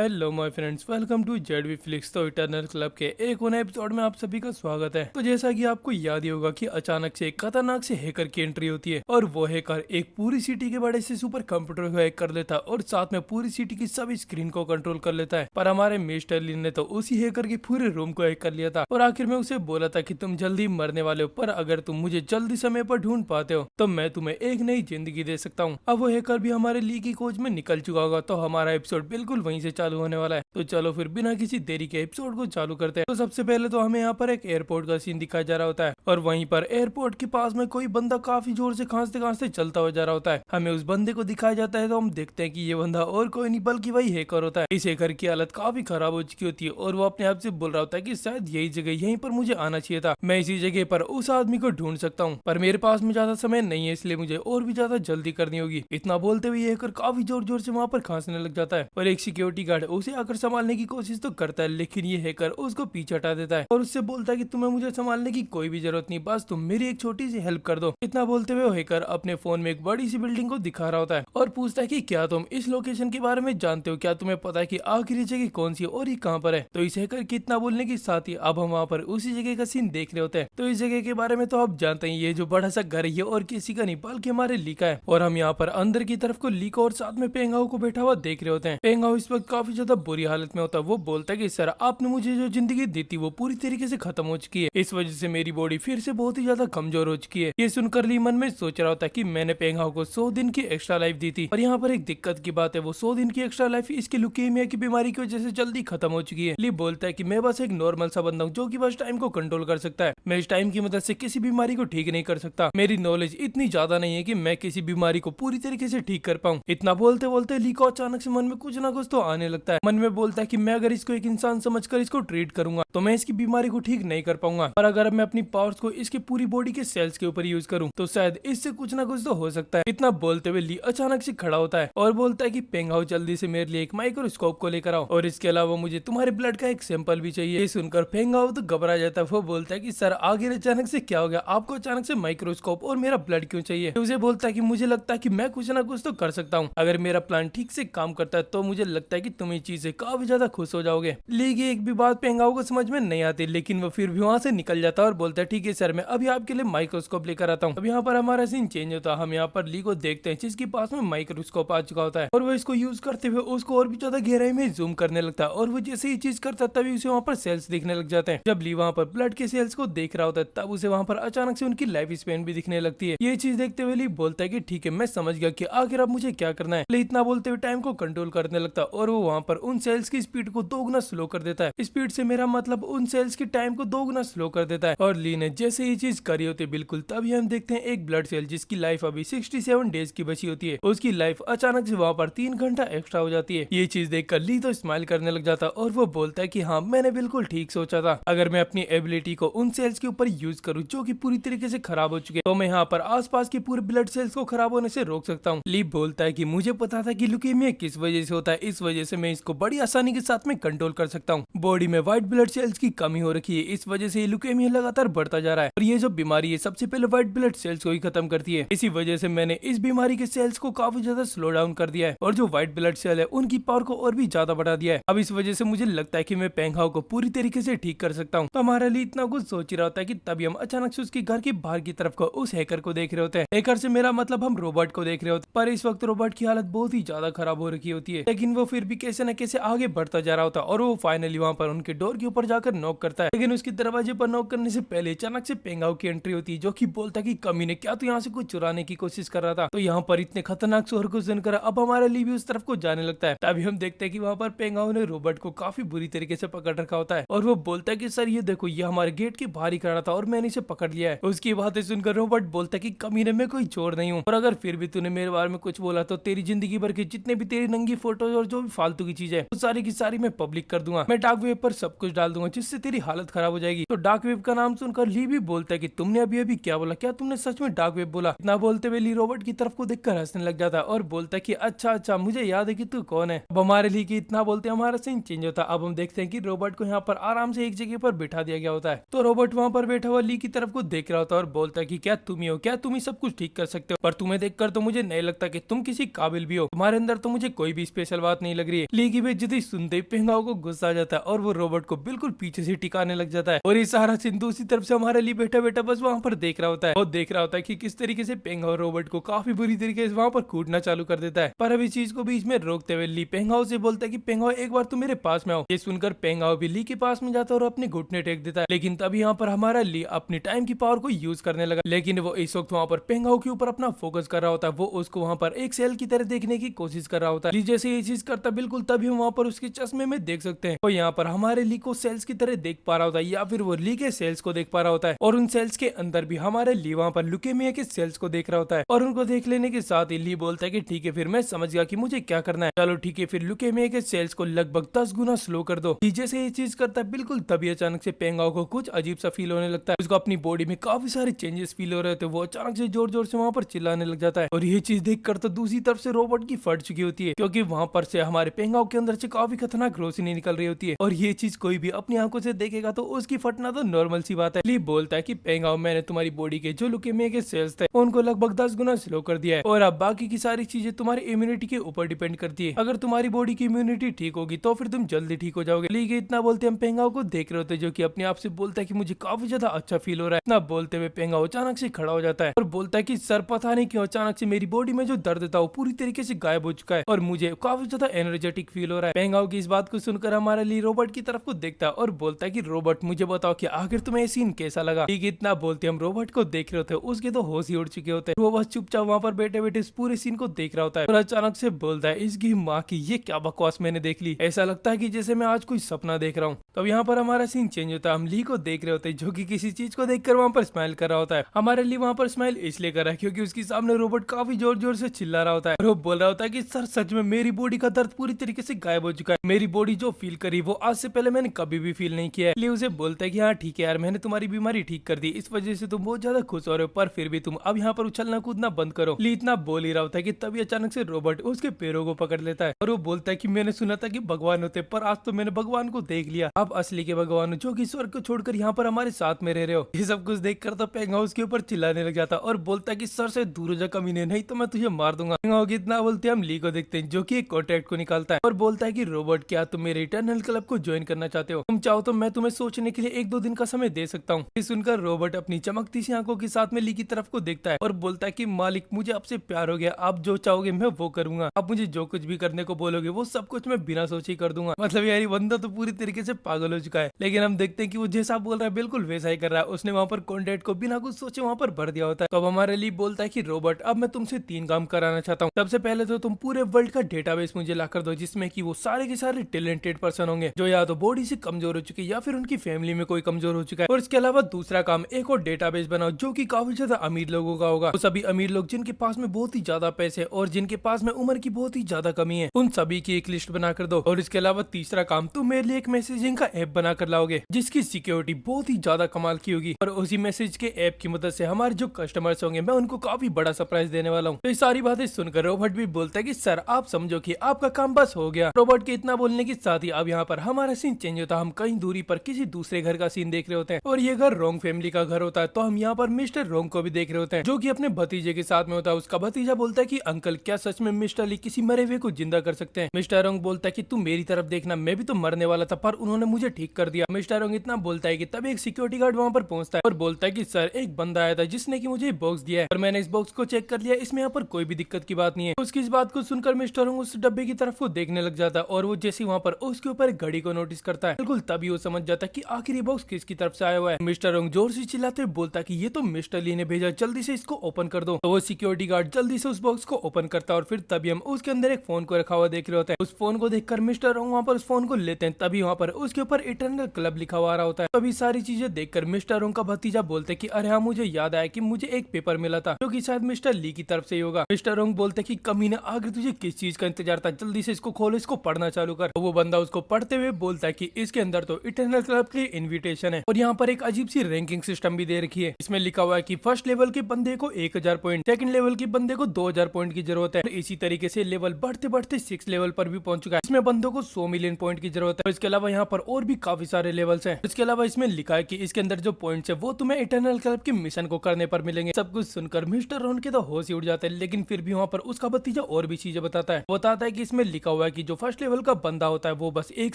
Hello my friends, welcome to Z Flix तो eternal club के एक नए एपिसोड में आप सभी का स्वागत है। तो जैसा कि आपको याद ही होगा कि अचानक से एक खतरनाक से हैकर की एंट्री होती है और वो हैकर एक पूरी सिटी के बड़े से सुपर कंप्यूटर को हैक कर लेता है और साथ में पूरी सिटी की सभी स्क्रीन को कंट्रोल कर लेता है। पर हमारे मिस्टर लिन ने तो उसी हैकर के पूरे रूम को हैक कर लिया था और आखिर में उसे बोला था कि तुम जल्दी मरने वाले हो, पर अगर तुम मुझे जल्दी समय पर ढूंढ पाते हो तो मैं तुम्हें एक नई जिंदगी दे सकता हूँ। अब वो हैकर भी हमारे ली की खोज में निकल चुका होगा, तो हमारा एपिसोड बिल्कुल वहीं से चालू होने वाला है। तो चलो फिर बिना किसी देरी के एपिसोड को चालू करते हैं। तो सबसे पहले तो हमें यहाँ पर एक एयरपोर्ट का सीन दिखाया जा रहा होता है और वहीं पर एयरपोर्ट के पास में कोई बंदा काफी जोर से खांसते खांसते चलता हुआ जा रहा होता है। हमें उस बंदे को दिखाया जाता है तो हम देखते हैं कि ये बंदा और कोई नहीं बल्कि वही हैकर होता है। इस हैकर की हालत काफी खराब हो चुकी होती है और वो अपने आप से बोल रहा होता है कि शायद यही जगह यहीं पर मुझे आना चाहिए था, मैं इसी जगह पर उस आदमी को ढूंढ सकता हूँ, पर मेरे पास में ज्यादा समय नहीं है, इसलिए मुझे और भी ज्यादा जल्दी करनी होगी। इतना बोलते हुए ये हैकर काफी जोर जोर से वहाँ पर खांसने लग जाता है और एक सिक्योरिटी गार्ड उसे आकर संभालने की कोशिश तो करता है, लेकिन ये हैकर उसको पीछे हटा देता है और उससे बोलता है कि तुम्हें मुझे संभालने की कोई भी जरूरत नहीं, बस तुम मेरी एक छोटी सी हेल्प कर दो। इतना बोलते हुए हैकर अपने फोन में एक बड़ी सी बिल्डिंग को दिखा रहा होता है और पूछता है कि क्या तुम इस लोकेशन के बारे में जानते हो, क्या तुम्हें पता है कि आखिरी जगह कौन सी है और ये कहाँ पर है। तो इस हैकर के इतना बोलने के साथ ही अब हम वहाँ पर उसी जगह का सीन देख रहे होते हैं। तो इस जगह के बारे में तो आप जानते हैं, ये जो बड़ा सा घर है और किसी का नहीं बल्कि हमारे ली का है और हम यहाँ पर अंदर की तरफ को ली को और साथ में पेंगाओ को बैठा हुआ देख रहे होते हैं। पेंगाओ इस वक्त काफी ज्यादा बुरी हालत में होता है। वो बोलता है कि सर आपने मुझे जो जिंदगी दी थी वो पूरी तरीके से खत्म हो चुकी है, इस वजह से मेरी बॉडी फिर से बहुत ही ज्यादा कमजोर हो चुकी है। ये सुनकर ली मन में सोच रहा होता है कि मैंने पेंगाओ को 100 दिन की एक्स्ट्रा लाइफ दी थी और यहाँ पर एक दिक्कत की बात है, वो 100 दिन की एक्स्ट्रा लाइफ इसकी ल्यूकेमिया की बीमारी की वजह से जल्दी खत्म हो चुकी है। ली बोलता है कि मैं बस एक नॉर्मल सा बंदा हूँ जो कि बस टाइम को कंट्रोल कर सकता है, मैं इस टाइम की मदद से किसी बीमारी को ठीक नहीं कर सकता, मेरी नॉलेज इतनी ज्यादा नहीं है कि मैं किसी बीमारी को पूरी तरीके से ठीक कर पाऊँ। इतना बोलते बोलते ली को अचानक से मन में कुछ ना कुछ तो आने लगता है। मन में बोलता है कि मैं अगर इसको एक इंसान समझकर इसको ट्रीट करूंगा तो मैं इसकी बीमारी को ठीक नहीं कर पाऊंगा, पर अगर मैं अपनी पावर्स को इसकी पूरी बॉडी के सेल्स के ऊपर यूज करूं तो शायद इससे कुछ ना कुछ तो हो सकता है। इतना बोलते हुए ली अचानक से खड़ा होता है और बोलता है कि पेंगाओ जल्दी से मेरे लिए एक माइक्रोस्कोप को लेकर आओ और इसके अलावा मुझे तुम्हारे ब्लड का एक सैंपल भी चाहिए। ये सुनकर पेंगाओ तो घबरा जाता है। वो बोलता है कि सर आगे अचानक से क्या हो गया, आपको अचानक से माइक्रोस्कोप और मेरा ब्लड क्यों चाहिए। उसे बोलता है कि मुझे लगता है कि मैं कुछ ना कुछ तो कर सकता हूँ, अगर मेरा प्लान ठीक से काम करता है तो मुझे लगता है कि तुम इस चीज से काफी ज्यादा खुश हो जाओगे। ली की एक भी बात पेंगाओ को समझ में नहीं आती, लेकिन वो फिर भी वहाँ से निकल जाता है और बोलता है ठीक है सर, मैं अभी आपके लिए माइक्रोस्कोप लेकर आता हूँ। अब यहाँ पर हमारा सीन चेंज होता है, हम यहाँ पर ली को देखते हैं जिसके पास में माइक्रोस्कोप आ चुका होता है और वो इसको यूज करते हुए उसको और भी ज्यादा गहराई में जूम करने लगता है और वो जैसे ही चीज करता है तभी उसे वहाँ पर सेल्स दिखने लग जाते हैं। जब ली वहाँ पर ब्लड के सेल्स को देख रहा होता है तब उसे वहाँ पर अचानक से उनकी लाइफ स्पेन भी दिखने लगती है। ये चीज देखते हुए ली बोलता है कि ठीक है मैं समझ गया कि आखिर अब मुझे क्या करना है। ली इतना बोलते हुए टाइम को कंट्रोल करने लगता है और वो वहाँ पर उन सेल्स की स्पीड को दोगुना स्लो कर देता है। स्पीड से मेरा मतलब उन सेल्स की टाइम को दोगुना स्लो कर देता है और ली ने जैसे ये चीज करी होती है बिल्कुल तभी हम देखते हैं एक ब्लड सेल जिसकी लाइफ अभी 67 डेज की बची होती है, उसकी लाइफ अचानक से वहाँ पर 3 घंटा एक्स्ट्रा हो जाती है। ये चीज देखकर ली तो स्माइल करने लग जाता और वो बोलता है कि हाँ मैंने बिल्कुल ठीक सोचा था, अगर मैं अपनी एबिलिटी को उन सेल्स के ऊपर यूज करूँ जो कि पूरी तरीके से खराब हो चुके तो मैं यहाँ पर आसपास के पूरे ब्लड सेल्स को खराब होने से रोक सकता हूँ। ली बोलता है कि मुझे पता था कि ल्यूकेमिया किस वजह से होता है, इस वजह से मैं इसको बड़ी आसानी के साथ में कंट्रोल कर सकता हूँ। बॉडी में व्हाइट ब्लड सेल्स की कमी हो रखी है, इस वजह से ल्यूकेमिया लगातार बढ़ता जा रहा है और ये जो बीमारी है सबसे पहले व्हाइट ब्लड सेल्स को ही खत्म करती है। इसी वजह से मैंने इस बीमारी के सेल्स को काफी ज्यादा स्लो डाउन कर दिया है और जो व्हाइट ब्लड सेल है उनकी पावर को और भी ज्यादा बढ़ा दिया है। अब इस वजह से मुझे लगता है कि मैं पेंगाओ को पूरी तरीके से ठीक कर सकता हूँ। तो हमारे लिए इतना कुछ सोच रहा होता है कि तभी हम अचानक से उसके घर के बाहर की तरफ को उस हैकर को देख रहे होते हैं। हैकर से मेरा मतलब हम रोबोट को देख रहे होते हैं, पर इस वक्त रोबोट की हालत बहुत ही ज्यादा खराब हो रखी होती है, लेकिन वो फिर भी कैसे न कैसे आगे बढ़ता जा रहा होता है और वो फाइनली वहाँ पर उनके डोर के ऊपर जाकर नॉक करता है। लेकिन उसके दरवाजे पर नॉक करने से पहले अचानक से पेंगाओ की एंट्री होती है जो कि बोलता है कि कमीने क्या तू यहाँ से कुछ चुराने की कोशिश कर रहा था। तो यहाँ पर इतने खतरनाक शोर को सुनकर अब हमारा ली भी उस तरफ को जाने लगता है। तभी हम देखते हैं कि वहाँ पर पेंगाओ ने रोबोट को काफी बुरी तरीके से पकड़ रखा होता है और वो बोलता है कि सर ये देखो ये हमारे गेट के बाहर ही खड़ा था और मैंने इसे पकड़ लिया है। उसकी बातें सुनकर रोबोट बोलता है कि कमीने में कोई चोर नहीं हूँ और अगर फिर भी तूने मेरे बारे में कुछ बोला तो तेरी जिंदगी भर के जितने भी तेरी नंगी फोटोज और जो भी फालतू की चीज है वो सारी की सारी मैं पब्लिक कर दूंगा, मैं डार्क वेब पर सब कुछ डाल दूंगा जिससे तेरी हालत खराब हो जाएगी। तो डार्क वेब का नाम सुनकर ली भी बोलता है कि तुमने अभी अभी क्या बोला, क्या तुमने सच में डार्क वेब बोला। इतना बोलते हुए ली रोबोट की तरफ को देखकर हंसने लग जाता है और बोलता है कि अच्छा अच्छा मुझे याद है कि तू कौन है। अब हमारे लिए कि इतना बोलते हमारा सीन चेंज होता है। अब हम देखते हैं कि रोबोट को यहाँ पर आराम से एक जगह पर बिठा दिया गया होता है। तो रोबोट वहाँ पर बैठा हुआ ली की तरफ को देख रहा होता है और बोलता है कि क्या तुम ही हो, क्या तुम ही सब कुछ ठीक कर सकते हो, पर तुम्हें देखकर तो मुझे नहीं लगता कि तुम किसी काबिल भी हो, तुम्हारे अंदर तो मुझे कोई भी स्पेशल बात नहीं लग रही है। ली की बेइज्जती सुनते ही पेंगाओ को गुस्सा आ जाता है और वो रोबोट को बिल्कुल पीछे से टिकाने लग जाता है। और ये सारा सीन दूसरी तरफ से हमारा ली बैठा बैठा बस वहाँ पर देख रहा होता है और देख रहा होता है कि किस तरीके से पेंगाओ रोबोट को काफी बुरी तरीके से वहाँ पर कूटना चालू कर देता है। पर अब इस चीज को बीच में रोकते हुए ली पेंगाओ से बोलता है कि पेंगाओ एक बार तुम मेरे पास में आओ। ये सुनकर पेंगाओ भी ली के पास में जाता है और अपने घुटने टेक देता है। लेकिन तभी यहाँ पर हमारा ली अपनी टाइम की पावर को यूज करने लगा। लेकिन वो इस वक्त वहाँ पर पेंगाओ के ऊपर अपना फोकस कर रहा होता है। वो उसको वहाँ पर एक सेल की तरह देखने की कोशिश कर रहा होता है। ली जैसे ये चीज करता बिल्कुल तभी हम वहाँ पर उसके चश्मे में देख सकते हैं। और यहाँ पर हमारे ली को सेल्स की तरह देख पा रहा होता है या फिर वो ली के सेल्स को देख पा रहा होता है। और उन सेल्स के अंदर भी हमारे ली वहाँ पर लुकेमिया के सेल्स को देख रहा होता है। और उनको देख लेने के साथ ही ली बोलता है कि ठीक है फिर मैं समझ गया कि मुझे क्या करना है। चलो ठीक है फिर लुकेमिया के सेल्स को लगभग 10 गुना स्लो कर दो। ली जैसे ये चीज करता है बिल्कुल तभी अचानक से पेंगाओ को कुछ अजीब सा फील होने लगता है। उसको अपनी बॉडी में काफी सारे चेंजेस फील हो रहे थे। वो अचानक से जोर जोर से वहाँ पर चिल्लाने लग जाता है। और ये चीज देखकर तो दूसरी तरफ से रोबोट की फट चुकी होती है क्योंकि वहाँ पर से हमारे पेंगाओ के अंदर से काफी खतरनाक रोशनी निकल रही होती है। और ये चीज कोई भी अपनी आंखों से देखेगा तो उसकी फटना तो नॉर्मल सी बात है। ली बोलता है कि पेंगाओ मैंने तुम्हारी बॉडी के जो लुकेमिया के सेल्स थे उनको लगभग 10 गुना स्लो कर दिया है और अब बाकी की सारी चीजें तुम्हारी इम्यूनिटी के ऊपर डिपेंड करती है। अगर तुम्हारी बॉडी की इम्यूनिटी ठीक होगी तो फिर तुम जल्दी ठीक हो जाओगे। ली के इतना बोलते हम पेंगाओ को देख रहे होते जो कि अपने आप से बोलता है कि मुझे काफी ज्यादा अच्छा फील हो रहा है। इतना बोलते हुए पेंगाओ अचानक से खड़ा हो जाता है और बोलता है कि सर पता नहीं क्यों अचानक से मेरी बॉडी में जो दर्द था वो पूरी तरीके से गायब हो चुका है और मुझे काफी ज्यादा एनर्जेटिक फील हो रहा है। पेंगाओ की इस बात को सुनकर हमारा ली रोबोट की तरफ को देखता है और बोलता है कि रोबोट मुझे बताओ कि आखिर तुम्हें सीन कैसा लगा। ठीक इतना बोलते हम रोबोट को देख रहे होते हैं उसके तो होश ही उड़ चुके होते हैं। वो बस चुपचाप वहाँ पर बैठे बैठे इस पूरे सीन को देख रहा होता है और अचानक से बोलता है इसकी माँ की ये क्या बकवास मैंने देख ली। ऐसा लगता है कि जैसे मैं आज कोई सपना देख रहा हूँ। तब यहाँ पर हमारा सीन चेंज होता है। हम ली को देख रहे होते हैं जो कि किसी चीज को देखकर वहाँ पर स्माइल कर रहा होता है। हमारे ली वहाँ पर स्माइल इसलिए कर रहा है क्योंकि उसके सामने रोबोट काफी जोर जोर से चिल्ला रहा होता है और वो बोल रहा होता है कि सर सच में मेरी बॉडी का दर्द पूरी तरीके से गायब हो चुका है। मेरी बॉडी जो फील करी वो आज से पहले मैंने कभी भी फील नहीं किया है। ली उसे बोलता है कि हाँ ठीक है यार मैंने तुम्हारी बीमारी ठीक कर दी इस वजह से तुम बहुत ज्यादा खुश हो रहे हो पर फिर भी तुम अब यहाँ पर उछलना कूदना बंद करो। ली इतना बोल ही रहा होता है कि तभी अचानक से रोबोट उसके पैरों को पकड़ लेता है और वो बोलता है कि मैंने सुना था कि भगवान होते पर आज तो मैंने भगवान को देख लिया। अब असली के भगवान जो कि स्वर्ग को छोड़कर यहाँ पर हमारे साथ में रह रहे हो। ये सब कुछ देखकर तो पेंगाओ उसके ऊपर चिल्लाने लग जाता और बोलता है कि सर से दूर हो जा कमीने नहीं तो मैं तुझे मार दूंगा। पेंगाओ की इतना बोलते हम ली को देखते हैं जो कि एक कॉन्ट्रैक्ट को निकालता है और बोलता है कि रोबोट क्या तुम मेरे इटर्नल क्लब को ज्वाइन करना चाहते हो? तुम चाहो तो मैं तुम्हें सोचने के लिए 1-2 दिन का समय दे सकता हूँ। ये सुनकर रोबोट अपनी चमकती सी आंखों के साथ में ली की तरफ को देखता है और बोलता है कि मालिक मुझे आपसे प्यार हो गया। आप जो चाहोगे मैं वो करूंगा। आप मुझे जो कुछ भी करने को बोलोगे वो सब कुछ मैं बिना सोचे ही कर दूंगा। मतलब यार बंदा तो पूरी तरीके से पागल हो चुका है। लेकिन हम देखते हैं कि वो जैसा बोल रहा है बिल्कुल वैसा ही कर रहा है। उसने वहाँ पर कॉन्ट्रैक्ट को बिना कुछ सोचे वहाँ पर भर दिया होता है। तो अब हमारे लिए बोलता है कि रोबोट अब मैं तुमसे 3 काम कराना चाहता हूँ। सबसे पहले तो तुम पूरे वर्ल्ड का डेटाबेस मुझे ला कर दो जिसमें कि वो सारे के सारे टैलेंटेड पर्सन होंगे जो या तो बॉडी से कमजोर हो चुके या फिर उनकी फैमिली में कोई कमजोर हो चुका है। और इसके अलावा दूसरा काम एक और डेटाबेस बनाओ जो कि काफी ज्यादा अमीर लोगों का होगा। वो सभी अमीर लोग जिनके पास में बहुत ही ज्यादा पैसे और जिनके पास में उम्र की बहुत ही ज्यादा कमी है उन सभी की एक लिस्ट बना कर दो। और इसके अलावा तीसरा काम तुम मेरे लिए एक मैसेजिंग का ऐप बना कर लाओगे जिसकी सिक्योरिटी बहुत ही ज्यादा कमाल की होगी। और उसी मैसेज के ऐप की मदद से हमारे जो कस्टमर्स होंगे मैं उनको काफी बड़ा सरप्राइज देने वाला हूँ। तो ये सारी बातें सुनकर रोबोट भी बोलता है कि सर आप समझो कि आपका काम बस हो गया। रोबोट के इतना बोलने के साथ ही अब यहाँ पर हमारा सीन चेंज होता है। हम कहीं दूरी पर किसी दूसरे घर का सीन देख रहे होते हैं और ये घर रोंग फैमिली का घर होता है। तो हम यहाँ पर मिस्टर रोंग को भी देख रहे होते हैं जो कि अपने भतीजे के साथ में होता है। उसका भतीजा बोलता है कि अंकल क्या सच में मिस्टर ली किसी मरे हुए को जिंदा कर सकते हैं? मिस्टर रोंग बोलता है कि तुम मेरी तरफ देखना मैं भी तो मरने वाला था पर उन्होंने मुझे ठीक कर दिया। मिस्टर रोंग इतना बोलता है कि तभी एक सिक्योरिटी गार्ड वहाँ पर पहुंचता है और बोलता है कि सर एक बंदा आया था जिसने कि मुझे बॉक्स दिया है और मैंने इस बॉक्स को चेक कर लिया इसमें यहाँ पर कोई भी दिक्कत की बात नहीं है। उसकी इस बात को सुनकर मिस्टर रोंग उस डब्बे की तरफ को देखने लग जाता है और वो जैसे वहाँ पर उसके ऊपर एक घड़ी को नोटिस करता है बिल्कुल तभी वो समझ जाता है कि आखिर ये बॉक्स किसकी तरफ से आया हुआ है। मिस्टर रोंग जोर से चिल्लाते हुए बोलता है कि ये तो मिस्टर ली ने भेजा जल्दी से इसको ओपन कर दो। तो वो सिक्योरिटी गार्ड जल्दी से उस बॉक्स को ओपन करता है और फिर तभी हम उसके अंदर एक फोन को रखा हुआ देख रहे होते हैं। उस फोन को देखकर मिस्टर रोंग वहाँ पर उस फोन को लेते हैं तभी वहाँ पर उसके ऊपर इटर्नल क्लब लिखा हुआ रहा होता है। तभी सारी चीजें देखकर मिस्टर रोंग का भतीजा बोलते कि अरे हाँ मुझे याद आया कि मुझे एक पेपर मिला था जो कि शायद मिस्टर ली की तरफ से ही होगा। मिस्टर रोंग बोलते कि कमीने आगे तुझे किस चीज का इंतजार था जल्दी से इसको खोलो इसको पढ़ना चालू कर। तो वो बंदा उसको पढ़ते हुए बोलता है कि इसके अंदर तो इटर्नल क्लब के इन्विटेशन है और यहाँ पर एक अजीब सी रैंकिंग सिस्टम भी दे रखी है। इसमें लिखा हुआ है कि फर्स्ट लेवल के बंदे को 1000 पॉइंट, सेकंड लेवल के बंदे को 2000 पॉइंट की जरूरत है। इसी तरीके से लेवल बढ़ते बढ़ते 6 लेवल पर भी पहुंच चुका है। इसमें बंदों को 100 मिलियन पॉइंट की जरूरत है। इसके अलावा यहाँ पर और भी काफी सारे लेवल्स हैं। इसके अलावा इसमें लिखा है कि इसके अंदर जो पॉइंट्स है वो तुम्हें इटर्नल क्लब के मिशन को करने पर मिलेंगे। सब कुछ सुनकर मिस्टर रोंग के तो होश ही उड़ जाता है लेकिन फिर भी वहाँ पर उसका भतीजा और भी चीजें बताता है कि इसमें लिखा लिखा हुआ है कि जो फर्स्ट लेवल का बंदा होता है वो बस 1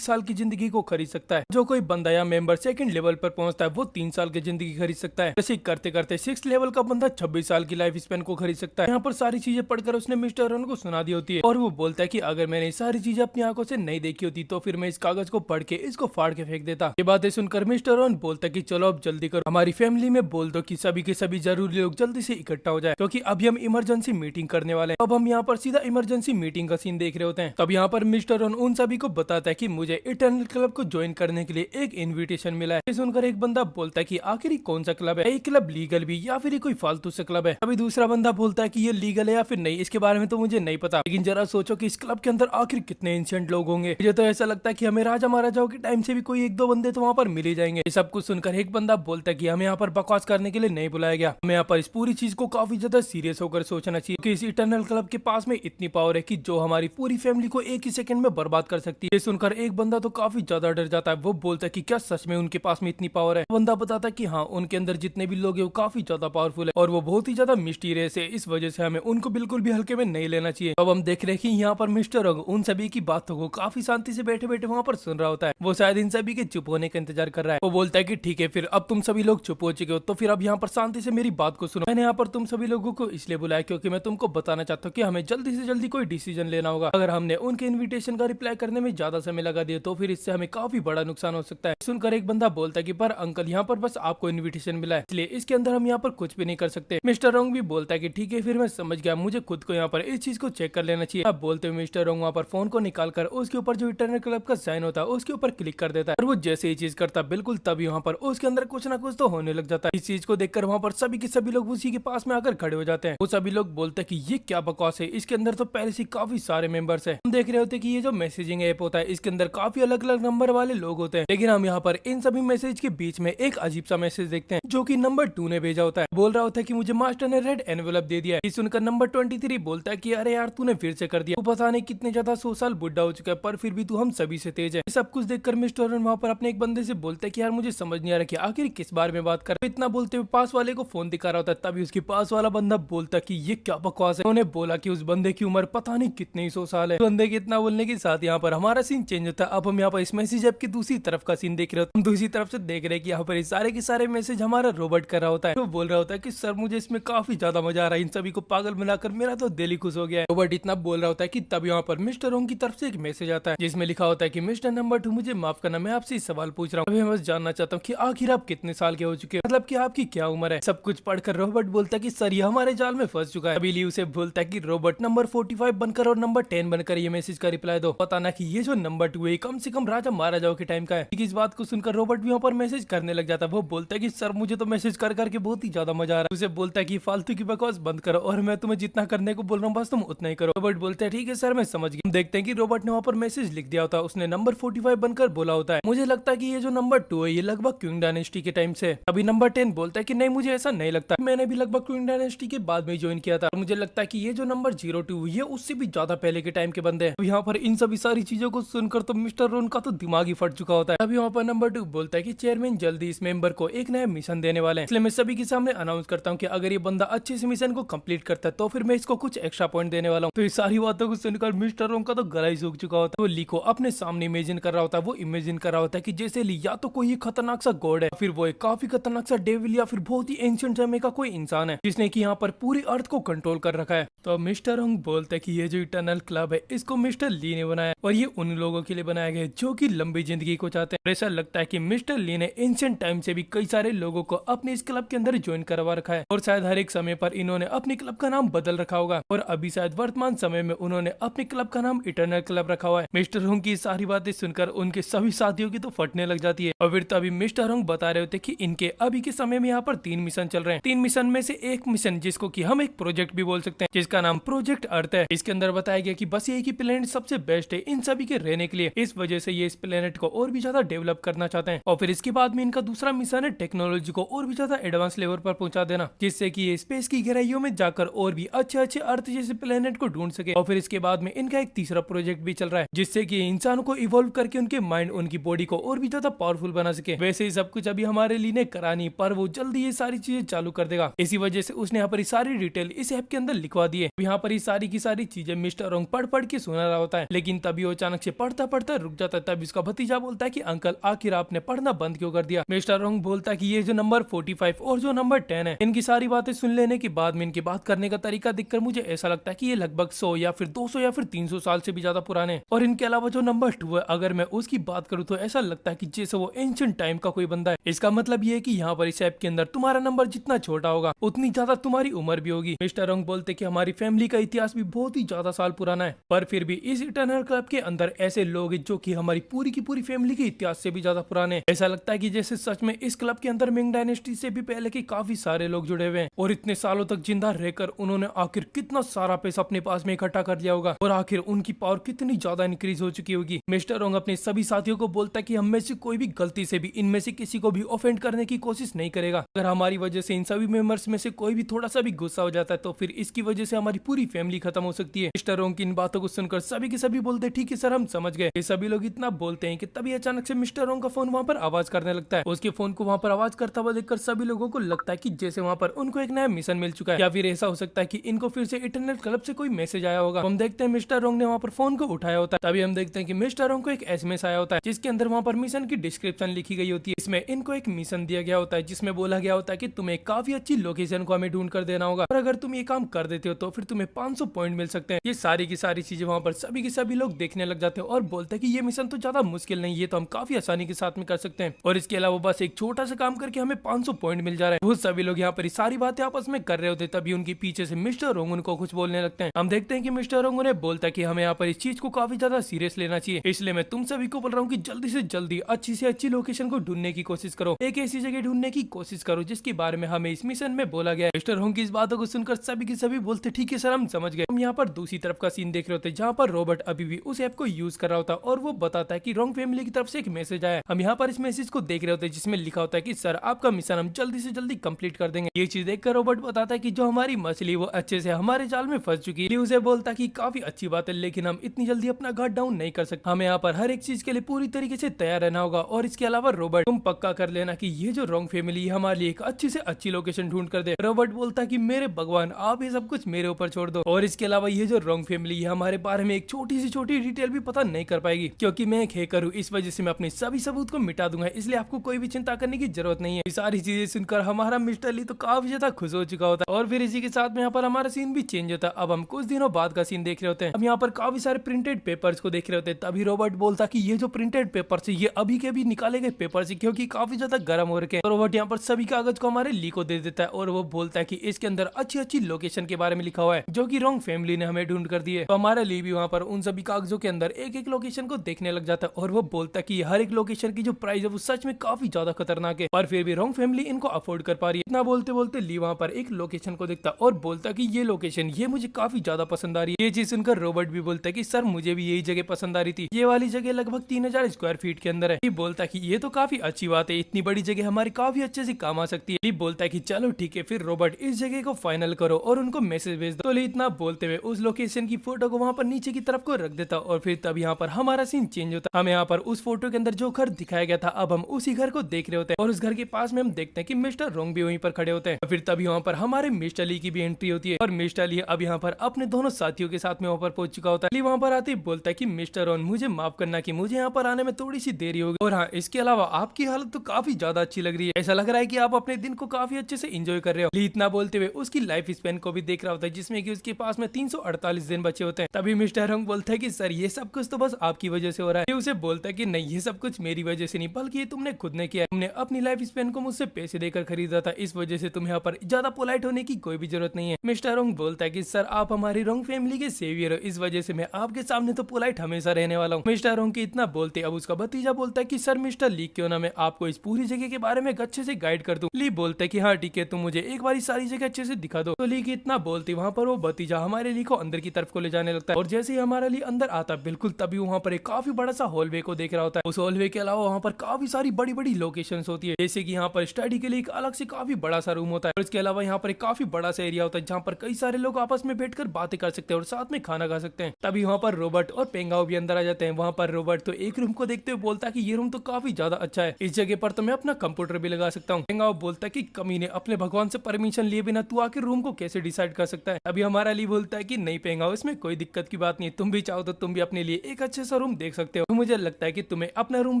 साल की जिंदगी को खरीद सकता है, जो कोई बंदा या मेंबर सेकंड लेवल पर पहुंचता है वो 3 साल की जिंदगी खरीद सकता है। जैसे करते करते 6 लेवल का बंदा 26 साल की लाइफ स्पेन को खरीद सकता है। यहाँ पर सारी चीजें पढ़कर उसने मिस्टर रॉन को सुना दी होती है और वो बोलता है कि अगर मैंने सारी चीजें अपनी आंखों से नहीं देखी होती तो फिर मैं इस कागज को पढ़ के इसको फाड़ के फेंक देता। ये बातें सुनकर मिस्टर रॉन बोलता है कि चलो अब जल्दी करो, हमारी फैमिली में बोल दो कि सभी के सभी जरूरी लोग जल्दी से इकट्ठा हो जाए, क्योंकि अभी हम इमरजेंसी मीटिंग करने वाले हैं। अब हम यहाँ पर सीधा इमरजेंसी मीटिंग का सीन देख रहे होते हैं। तब यहाँ पर मिस्टर रॉन उन सभी को बताता है कि मुझे इटर्नल क्लब को ज्वाइन करने के लिए एक इन्विटेशन मिला है। सुनकर एक बंदा बोलता है कि आखिर ही कौन सा क्लब है, एक क्लब लीगल भी या फिर कोई फालतू सा क्लब है। अभी दूसरा बंदा बोलता है कि ये लीगल है या फिर नहीं, इसके बारे में तो मुझे नहीं पता, लेकिन जरा सोचो कि इस क्लब के अंदर आखिर कितने एंशिएंट लोग होंगे। मुझे तो ऐसा लगता है कि हमें राजा महाराजाओं के टाइम से भी कोई 1-2 बंदे तो वहाँ पर मिल ही जाएंगे। ये सब कुछ सुनकर एक बंदा बोलता है कि हमें यहाँ पर बकवास करने के लिए नहीं बुलाया गया, हमें यहाँ पर इस पूरी चीज को काफी ज्यादा सीरियस होकर सोचना चाहिए कि इस इटर्नल क्लब के पास में इतनी पावर है कि जो हमारी पूरी फैमिली को एक ही सेकंड में बर्बाद कर सकती है। ये सुनकर एक बंदा तो काफी ज्यादा डर जाता है। वो बोलता है कि क्या सच में उनके पास में इतनी पावर है। बंदा बताता है कि हाँ, उनके अंदर जितने भी लोग हैं वो काफी ज्यादा पावरफुल है और वो बहुत ही ज्यादा मिस्टीरियस है, इस वजह से हमें उनको बिल्कुल भी हल्के में नहीं लेना चाहिए। अब हम देख रहे हैं कि यहाँ पर मिस्टर रॉन उन सभी की बातों को काफी शांति से बैठे बैठे वहाँ पर सुन रहा होता है। वो शायद इन सभी के चुप होने का इंतजार कर रहा है। वो बोलता है कि ठीक है, फिर अब तुम सभी लोग चुप हो चुके हो तो फिर अब यहाँ पर शांति से मेरी बात को सुनो। मैंने यहाँ पर तुम सभी लोगों को इसलिए बुलाया क्योंकि मैं तुमको बताना चाहता हूँ कि हमें जल्दी से जल्दी कोई डिसीजन लेना होगा। अगर हमने उनके इन्विटेशन का रिप्लाई करने में ज्यादा समय लगा दिया तो फिर इससे हमें काफी बड़ा नुकसान हो सकता है। सुनकर एक बंदा बोलता है कि पर अंकल, यहाँ पर बस आपको इन्विटेशन मिला है, इसलिए इसके अंदर हम यहाँ पर कुछ भी नहीं कर सकते। मिस्टर रॉन्ग भी बोलता है कि ठीक है, फिर मैं समझ गया, मुझे खुद को यहाँ पर इस चीज को चेक कर लेना चाहिए। अब बोलते हुए मिस्टर रॉन्ग वहाँ पर फोन को निकालकर उसके ऊपर जो इंटरनेट क्लब का साइन होता है उसके ऊपर क्लिक कर देता है और वो जैसे ही चीज करता है बिल्कुल तभी वहाँ पर उसके अंदर कुछ ना कुछ तो होने लग जाता है। इस चीज को देखकर वहाँ पर सभी के सभी लोग उसी के पास में आकर खड़े हो जाते हैं। वो सभी लोग बोलते हैं कि ये क्या बकवास है, इसके अंदर तो पहले से काफी सारे मेंबर्स हैं। हम देख रहे होते हैं कि ये जो मैसेजिंग ऐप होता है इसके अंदर काफी अलग अलग नंबर वाले लोग होते हैं, लेकिन हम यहाँ पर इन सभी मैसेज के बीच में एक अजीब सा मैसेज देखते हैं जो कि नंबर 2 ने भेजा होता है। बोल रहा होता है कि मुझे मास्टर ने रेड एनवेलप दे दिया है। सुनकर नंबर 23 बोलता है कि अरे यार, तूने फिर से कर दिया, तू पता नहीं कितने ज्यादा 100 साल बुढ़ा हो चुका है पर फिर भी तू हम सभी से तेज है। सब कुछ देखकर मिस्टर रॉन वहाँ पर अपने एक बंदे से बोलता है कि यार मुझे समझ नहीं आ रहा कि आखिर किस बारे में बात कर। इतना बोलते हुए पास वाले को फोन दिखा रहा होता है, तभी उसके पास वाला बंदा बोलता है कि ये क्या बकवास है। उन्होंने बोला कि उस बंदे की उम्र पता नहीं कितने 100 साल है। बंदे के इतना बोलने के साथ यहाँ पर हमारा सीन चेंज होता है। अब हम यहाँ पर इस मैसेज ऐप की दूसरी तरफ का सीन देख रहे होते हैं। हम दूसरी तरफ से देख रहे हैं कि यहाँ पर सारे के सारे मैसेज हमारा रोबोट कर रहा होता है। तो बोल रहा होता है कि सर मुझे इसमें काफी ज्यादा मजा आ रहा है, इन सभी को पागल बनाकर मेरा तो दिल ही खुश हो गया है। रोबोट इतना बोल रहा होता है कि तब यहाँ पर मिस्टर रॉन्ग की तरफ से एक मैसेज आता है जिसमें लिखा होता है कि मिस्टर नंबर 2, मुझे माफ करना, मैं आपसे सवाल पूछ रहा हूँ। अभी मैं बस जानना चाहता हूँ कि आखिर आप कितने साल के हो चुके हैं, मतलब कि आपकी क्या उम्र है। सब कुछ पढ़कर रोबोट बोलता है कि सर ये हमारे जाल में फंस चुका है। अभी ली उसे बोलता है कि रोबोट नंबर 45 बनकर और नंबर 10 बनकर ये मैसेज का रिप्लाई दो, पता ना कि ये जो नंबर 2 है कम से कम राजा महाराजाओं के टाइम का है। इस बात को सुनकर रोबोट भी वहाँ पर मैसेज करने लग जाता है। वो बोलता है कि सर मुझे तो मैसेज कर करके बहुत ही ज्यादा मजा आ रहा है। उसे बोलता है कि फालतू की बकवास बंद करो और मैं तुम्हें जितना करने को बोल रहा हूँ बस तुम उतना ही करो। रोबोट बोलता है ठीक है सर, मैं समझ गया। देखते हैं कि रोबोट ने वहाँ पर मैसेज लिख दिया होता है, उसने नंबर 45 बनकर बोला होता है, मुझे लगता है कि ये जो नंबर 2 है ये लगभग क्वीन डायनेस्टी के टाइम से। अभी नंबर 10 बोलता है कि नहीं मुझे ऐसा नहीं लगता, मैंने भी लगभग क्वीन डायनेस्टी के बाद में ज्वाइन किया था। मुझे लगता है कि ये जो नंबर 02 ये उससे भी ज्यादा पहले के टाइम के बंदे हैं। यहाँ पर इन सभी सारी चीजों को सुनकर तो मिस्टर रॉन का तो दिमाग ही फट चुका होता है। अभी वहाँ पर नंबर 2 बोलता है कि चेयरमैन जल्दी इस मेंबर को एक नया मिशन देने वाले हैं, इसलिए मैं सभी के सामने अनाउंस करता हूँ कि अगर ये बंदा अच्छे से मिशन को कंप्लीट करता है तो फिर मैं इसको कुछ एक्स्ट्रा पॉइंट देने वाला हूँ। तो इस सारी बातों को सुनकर मिस्टर रॉन का तो गला ही सूख चुका होता है। वो ली को अपने सामने इमेजिन कर रहा होता है। वो इमेजिन कर रहा होता है कि जैसे ली या तो कोई खतरनाक सा गॉड है, फिर वो एक काफी खतरनाक सा डेविल या फिर बहुत ही एंशिएंट समय का कोई इंसान है जिसने कि यहाँ पर पूरी अर्थ को कंट्रोल कर रखा है। तो मिस्टर रॉन्ग बोलते हैं कि ये जो इटर्नल क्लब है इसको मिस्टर ली ने बनाया और ये उन लोगों के लिए बनाया गया जो कि लंबी जिंदगी को चाहते हैं। ऐसा लगता है कि मिस्टर ली ने एंशिएंट टाइम से भी कई सारे लोगों को अपने इस क्लब के अंदर ज्वाइन करवा रखा है और शायद हर एक समय पर इन्होंने अपने क्लब का नाम बदल रखा होगा और अभी शायद वर्तमान समय में उन्होंने अपने क्लब का नाम इटर्नल क्लब रखा हुआ है। मिस्टर रॉन्ग की सारी बातें सुनकर उनके सभी साथियों की तो फटने लग जाती है और फिर तभी मिस्टर रॉन्ग बता रहे होते कि इनके अभी के समय में यहाँ पर 3 मिशन चल रहे हैं। 3 मिशन में से एक मिशन जिसको कि हम एक प्रोजेक्ट भी बोल सकते हैं जिसका नाम प्रोजेक्ट अर्थ है। इसके अंदर बताया गया कि बस एक ही प्लेनेट सबसे बेस्ट है इन सभी के रहने के लिए, इस वजह से ये इस प्लेनेट को और भी ज्यादा डेवलप करना चाहते हैं। और फिर इसके बाद में इनका दूसरा मिशन है टेक्नोलॉजी को और भी ज्यादा एडवांस लेवल पर पहुंचा देना, जिससे कि ये स्पेस की गहराइयों में जाकर और भी अच्छे अच्छे अर्थ जैसे प्लेनेट को ढूंढ सके। और फिर इसके बाद में इनका एक तीसरा प्रोजेक्ट भी चल रहा है जिससे कि इंसानों को इवॉल्व करके उनके माइंड उनकी बॉडी को और भी ज्यादा पावरफुल बना सके। वैसे ही सब कुछ अभी हमारे लिए करानी, पर वो जल्दी ये सारी चीजें चालू कर देगा। इसी वजह से उसने यहाँ पर सारी डिटेल इस ऐप के अंदर लिखवा दी है। यहाँ पर सारी की सारी चीजें मिस्टर रॉन्ग पढ़ पढ़ के सुन रहा होता है, लेकिन तभी वो अचानक से पढ़ता पढ़ता रुक जाता है। तभी उसका भतीजा बोलता है कि अंकल आखिर आपने पढ़ना बंद क्यों कर दिया। मिस्टर रोंग बोलता है कि ये जो नंबर 45 और जो नंबर 10 है, इनकी सारी बातें सुन लेने के बाद में इनकी बात करने का तरीका देखकर मुझे ऐसा लगता है कि ये लगभग 100 या फिर 200 या फिर 300 साल से भी ज्यादा पुराने। और इनके अलावा जो नंबर 2 है, अगर मैं उसकी बात करूँ तो ऐसा लगता है कि जैसे वो एंशिएंट टाइम का कोई बंदा है। इसका मतलब ये है कि यहाँ पर इस ऐप के अंदर तुम्हारा नंबर जितना छोटा होगा उतनी ज्यादा तुम्हारी उम्र भी होगी। मिस्टर रोंग बोलते कि हमारी फैमिली का इतिहास भी बहुत ही ज्यादा साल पुराना है, पर फिर भी इस इटर्नल क्लब के अंदर ऐसे लोग हैं जो कि हमारी पूरी की पूरी फैमिली के इतिहास से भी ज्यादा पुराने। ऐसा लगता है कि जैसे सच में इस क्लब के अंदर मिंग डायनेस्टी से भी पहले के काफी सारे लोग जुड़े हुए हैं, और इतने सालों तक जिंदा रहकर उन्होंने आखिर कितना सारा पैसा अपने पास में इकट्ठा कर लिया होगा, और आखिर उनकी पावर कितनी ज्यादा इंक्रीज हो चुकी होगी। मिस्टर रोंग अपने सभी साथियों को बोलता है कि हम में से कोई भी गलती से भी इनमें से किसी को भी ऑफेंड करने की कोशिश नहीं करेगा। अगर हमारी वजह से इन सभी मेंबर्स में से कोई भी थोड़ा सा भी गुस्सा हो जाता है तो फिर इसकी वजह से हमारी पूरी फैमिली खत्म हो सकती है। मिस्टर रोंग की इन बातों को सुनकर सभी के सभी बोलते ठीक है सर, हम समझ गए। ये सभी लोग इतना बोलते हैं कि तभी अचानक से मिस्टर रोंग का फोन वहाँ पर आवाज करने लगता है। उसके फोन को वहाँ पर आवाज करता हुआ देखकर सभी लोगों को लगता है कि जैसे वहाँ पर उनको एक नया मिशन मिल चुका है, या फिर ऐसा हो सकता है कि इनको फिर से इटर्नल क्लब से कोई मैसेज आया होगा। हम देखते हैं मिस्टर रोंग ने वहाँ पर फोन को उठाया होता है। तभी हम देखते हैं कि मिस्टर रोंग को एक एसएमएस आया होता है जिसके अंदर वहाँ पर मिशन की डिस्क्रिप्शन लिखी गई होती है। इसमें इनको एक मिशन दिया गया होता है जिसमें बोला गया होता है कि तुम्हें काफी अच्छी लोकेशन को हमें ढूंढ कर देना होगा, और अगर तुम ये काम कर देते हो तो फिर तुम्हें 500 पॉइंट मिल सकते हैं। ये सारी की सारी चीजें वहाँ पर सभी के सभी लोग देखने लग जाते हैं और बोलते हैं कि ये मिशन तो ज्यादा मुश्किल नहीं, ये तो हम काफी आसानी के साथ में कर सकते हैं, और इसके अलावा बस एक छोटा सा काम करके हमें 500 पॉइंट मिल जा रहा है। वो सभी लोग यहाँ पर सारी बातें आपस में कर रहे होते, तभी उनके पीछे से मिस्टर रोंग उनको कुछ बोलने लगते हैं। हम देखते हैं कि मिस्टर रोंग उन्हें बोलता है कि हमें यहाँ पर इस चीज को काफी ज्यादा सीरियस लेना चाहिए, इसलिए मैं तुम सभी को बोल रहा हूँ कि जल्दी से जल्दी अच्छी से अच्छी लोकेशन को ढूंढने की कोशिश करो, एक ऐसी जगह ढूंढने की कोशिश करो जिसके बारे में हमें इस मिशन में बोला गया है। मिस्टर रोंग की इस बातों को सुनकर सभी के सभी बोलते ठीक है सर, हम समझ गए। हम यहाँ पर दूसरी तरफ का सीन देख रहे होते जहाँ पर रॉबर्ट अभी भी उस ऐप को यूज कर रहा होता और वो बताता है कि रोंग फैमिली की तरफ से एक मैसेज आया है। हम यहाँ पर इस मैसेज को देख रहे होते जिसमें लिखा होता है कि सर आपका मिशन हम जल्दी से जल्दी कंप्लीट कर देंगे। ये चीज देखकर रॉबर्ट बताता है कि जो हमारी मछली वो अच्छे से हमारे जाल में फंस चुकी है। उसे बोलता है कि काफी अच्छी बात है, लेकिन हम इतनी जल्दी अपना गार्ड डाउन नहीं कर सकते, हमें यहाँ पर हर एक चीज के लिए पूरी तरीके से तैयार रहना होगा। और इसके अलावा रॉबर्ट तुम पक्का कर लेना कि ये जो रोंग फैमिली है हमारे लिए एक अच्छी से अच्छी लोकेशन ढूंढ कर दे। रॉबर्ट बोलता है कि मेरे भगवान आप ये सब कुछ मेरे ऊपर छोड़ दो, और इसके अलावा ये जो रोंग फैमिली है हमारे बारे में एक छोटी सी छोटी डिटेल भी पता नहीं कर पाएगी, क्योंकि मैं एक हैकर हूँ, इस वजह से मैं अपने सभी सबूत को मिटा दूंगा, इसलिए आपको कोई भी चिंता करने की जरूरत नहीं है। ये सारी चीजें सुनकर हमारा मिस्टर ली तो काफी ज्यादा खुश हो चुका होता है, और फिर इसी के साथ में यहाँ पर हमारा सीन भी चेंज होता है। अब हम कुछ दिनों बाद का सीन देख रहे होते हैं। अब यहाँ पर काफी सारे प्रिंटेड पेपर्स को देख रहे होते हैं। तभी रॉबर्ट बोलता कि ये जो प्रिंटेड पेपर है ये अभी के भी निकाले गए पेपर है, क्योंकि काफी ज्यादा गर्म हो रखे हैं। तो रॉबर्ट यहाँ पर सभी कागज को हमारे ली को दे देता है, और वो बोलता है कि इसके अंदर अच्छी अच्छी लोकेशन के बारे में लिखा हुआ है जो कि रोंग फैमिली ने हमें ढूंढ कर दी है। तो हमारा ली भी वहाँ पर उन सभी कागजों के अंदर एक एक लोकेशन को देखने लग जाता है, और वो बोलता है कि हर एक लोकेशन की जो प्राइस है वो सच में काफी ज्यादा खतरनाक है, पर फिर भी रोंग फैमिली इनको अफोर्ड कर पा रही है। इतना बोलते बोलते ली वहाँ पर एक लोकेशन को देखता और बोलता कि ये लोकेशन ये मुझे काफी ज्यादा पसंद आ रही है। ये चीज सुनकर रॉबर्ट भी बोलता है कि सर मुझे भी यही जगह पसंद आ रही थी, ये वाली जगह लगभग 3000 स्क्वायर फीट के अंदर है। ली बोलता है कि ये तो काफी अच्छी बात है, इतनी बड़ी जगह हमारी काफी अच्छे से काम आ सकती है। ली बोलता है कि चलो ठीक है, फिर रॉबर्ट इस जगह को फाइनल करो और उनको मैसेज भेज दो। तो ली इतना बोलते हुए उस लोकेशन की फोटो को वहाँ पर नीचे की तरफ को रख देता, और फिर तब यहाँ पर हमारा सीन चेंज होता। हमें यहाँ पर उस फोटो के अंदर जो घर दिखाया गया था अब हम उसी घर को देख रहे होते हैं, और उस घर के पास में हम देखते हैं कि मिस्टर रोंग भी वहीं पर खड़े होते हैं। फिर तभी वहाँ पर हमारे मिस्टर ली की भी एंट्री होती है, और मिस्टर ली अब यहाँ पर अपने दोनों साथियों के साथ में वहाँ पर पहुंच चुका होता है। ली वहाँ पर आते ही बोलता है कि मिस्टर रोंग मुझे माफ करना कि मुझे यहाँ पर आने में थोड़ी सी देरी होगी, और हाँ इसके अलावा आपकी हालत तो काफी ज्यादा अच्छी लग रही है, ऐसा लग रहा है कि आप अपने दिन को काफी अच्छे से एंजॉय कर रहे हो। ली इतना बोलते हुए उसकी लाइफ स्पेन को भी देख रहा होता है जिसमें कि उसके पास में 348 दिन बचे होते हैं। तभी मिस्टर रोंग बोलता है कि सर ये सब कुछ तो बस आपकी वजह से हो रहा है। उसे बोलता है कि नहीं ये सब कुछ मेरी वजह से नहीं बल्कि ये तुमने खुद ने किया है, तुमने अपनी लाइफ स्पेन को मुझसे पैसे देकर खरीदा था, इस वजह से तुम्हें यहाँ पर ज्यादा पोलाइट होने की कोई भी जरूरत नहीं है। मिस्टर रोंग बोलता है कि सर आप हमारी रोंग फैमिली के सेवियर हो, इस वजह से मैं आपके सामने तो पोलाइट हमेशा रहने वाला हूँ। मिस्टर रोंग की इतना बोलते अब उसका भतीजा बोलता है कि सर मिस्टर ली क्यों ना मैं आपको इस पूरी जगह के बारे में अच्छे से गाइड कर दूं। ली बोलता है कि हाँ ठीक है, तुम मुझे एक बार सारी जगह अच्छे से दिखा दो। तो ली की इतना बोलती वहाँ पर वो भतीजा हमारे ली को अंदर की तरफ को ले जाने लगता है, और जैसे ही हमारा ली अंदर आता बिल्कुल तभी वहाँ पर एक काफी बड़ा सा हॉलवे को देख रहा होता है। उस हॉलवे के अलावा वहाँ पर काफी सारी बड़ी बड़ी लोकेशंस होती है, जैसे कि यहाँ पर स्टडी के लिए एक अलग से काफी बड़ा सा रूम होता है, और इसके अलावा यहाँ पर एक काफी बड़ा सा एरिया होता है जहाँ पर कई सारे लोग आपस में बैठकर बातें कर सकते हैं और साथ में खाना खा सकते हैं। तभी वहाँ पर रॉबर्ट और पेंगाओ भी अंदर आ जाते हैं। वहाँ पर रॉबर्ट तो एक रूम को देखते हुए बोलता है कि ये रूम तो काफी ज्यादा अच्छा है, इस जगह पर तो मैं अपना कंप्यूटर भी लगा सकता हूँ। पेंगाओ बोलता है कि कमीने अपने भगवान से परमिशन लिए बिना तू आखिर रूम को कैसे डिसाइड कर सकता है। अभी हमारा ली बोलता है कि नहीं पेंगाओ इसमें कोई दिक्कत की की बात नहीं, तुम भी चाहो तो तुम भी अपने लिए एक अच्छे सा रूम देख सकते हो। तो मुझे लगता है कि तुम्हें अपना रूम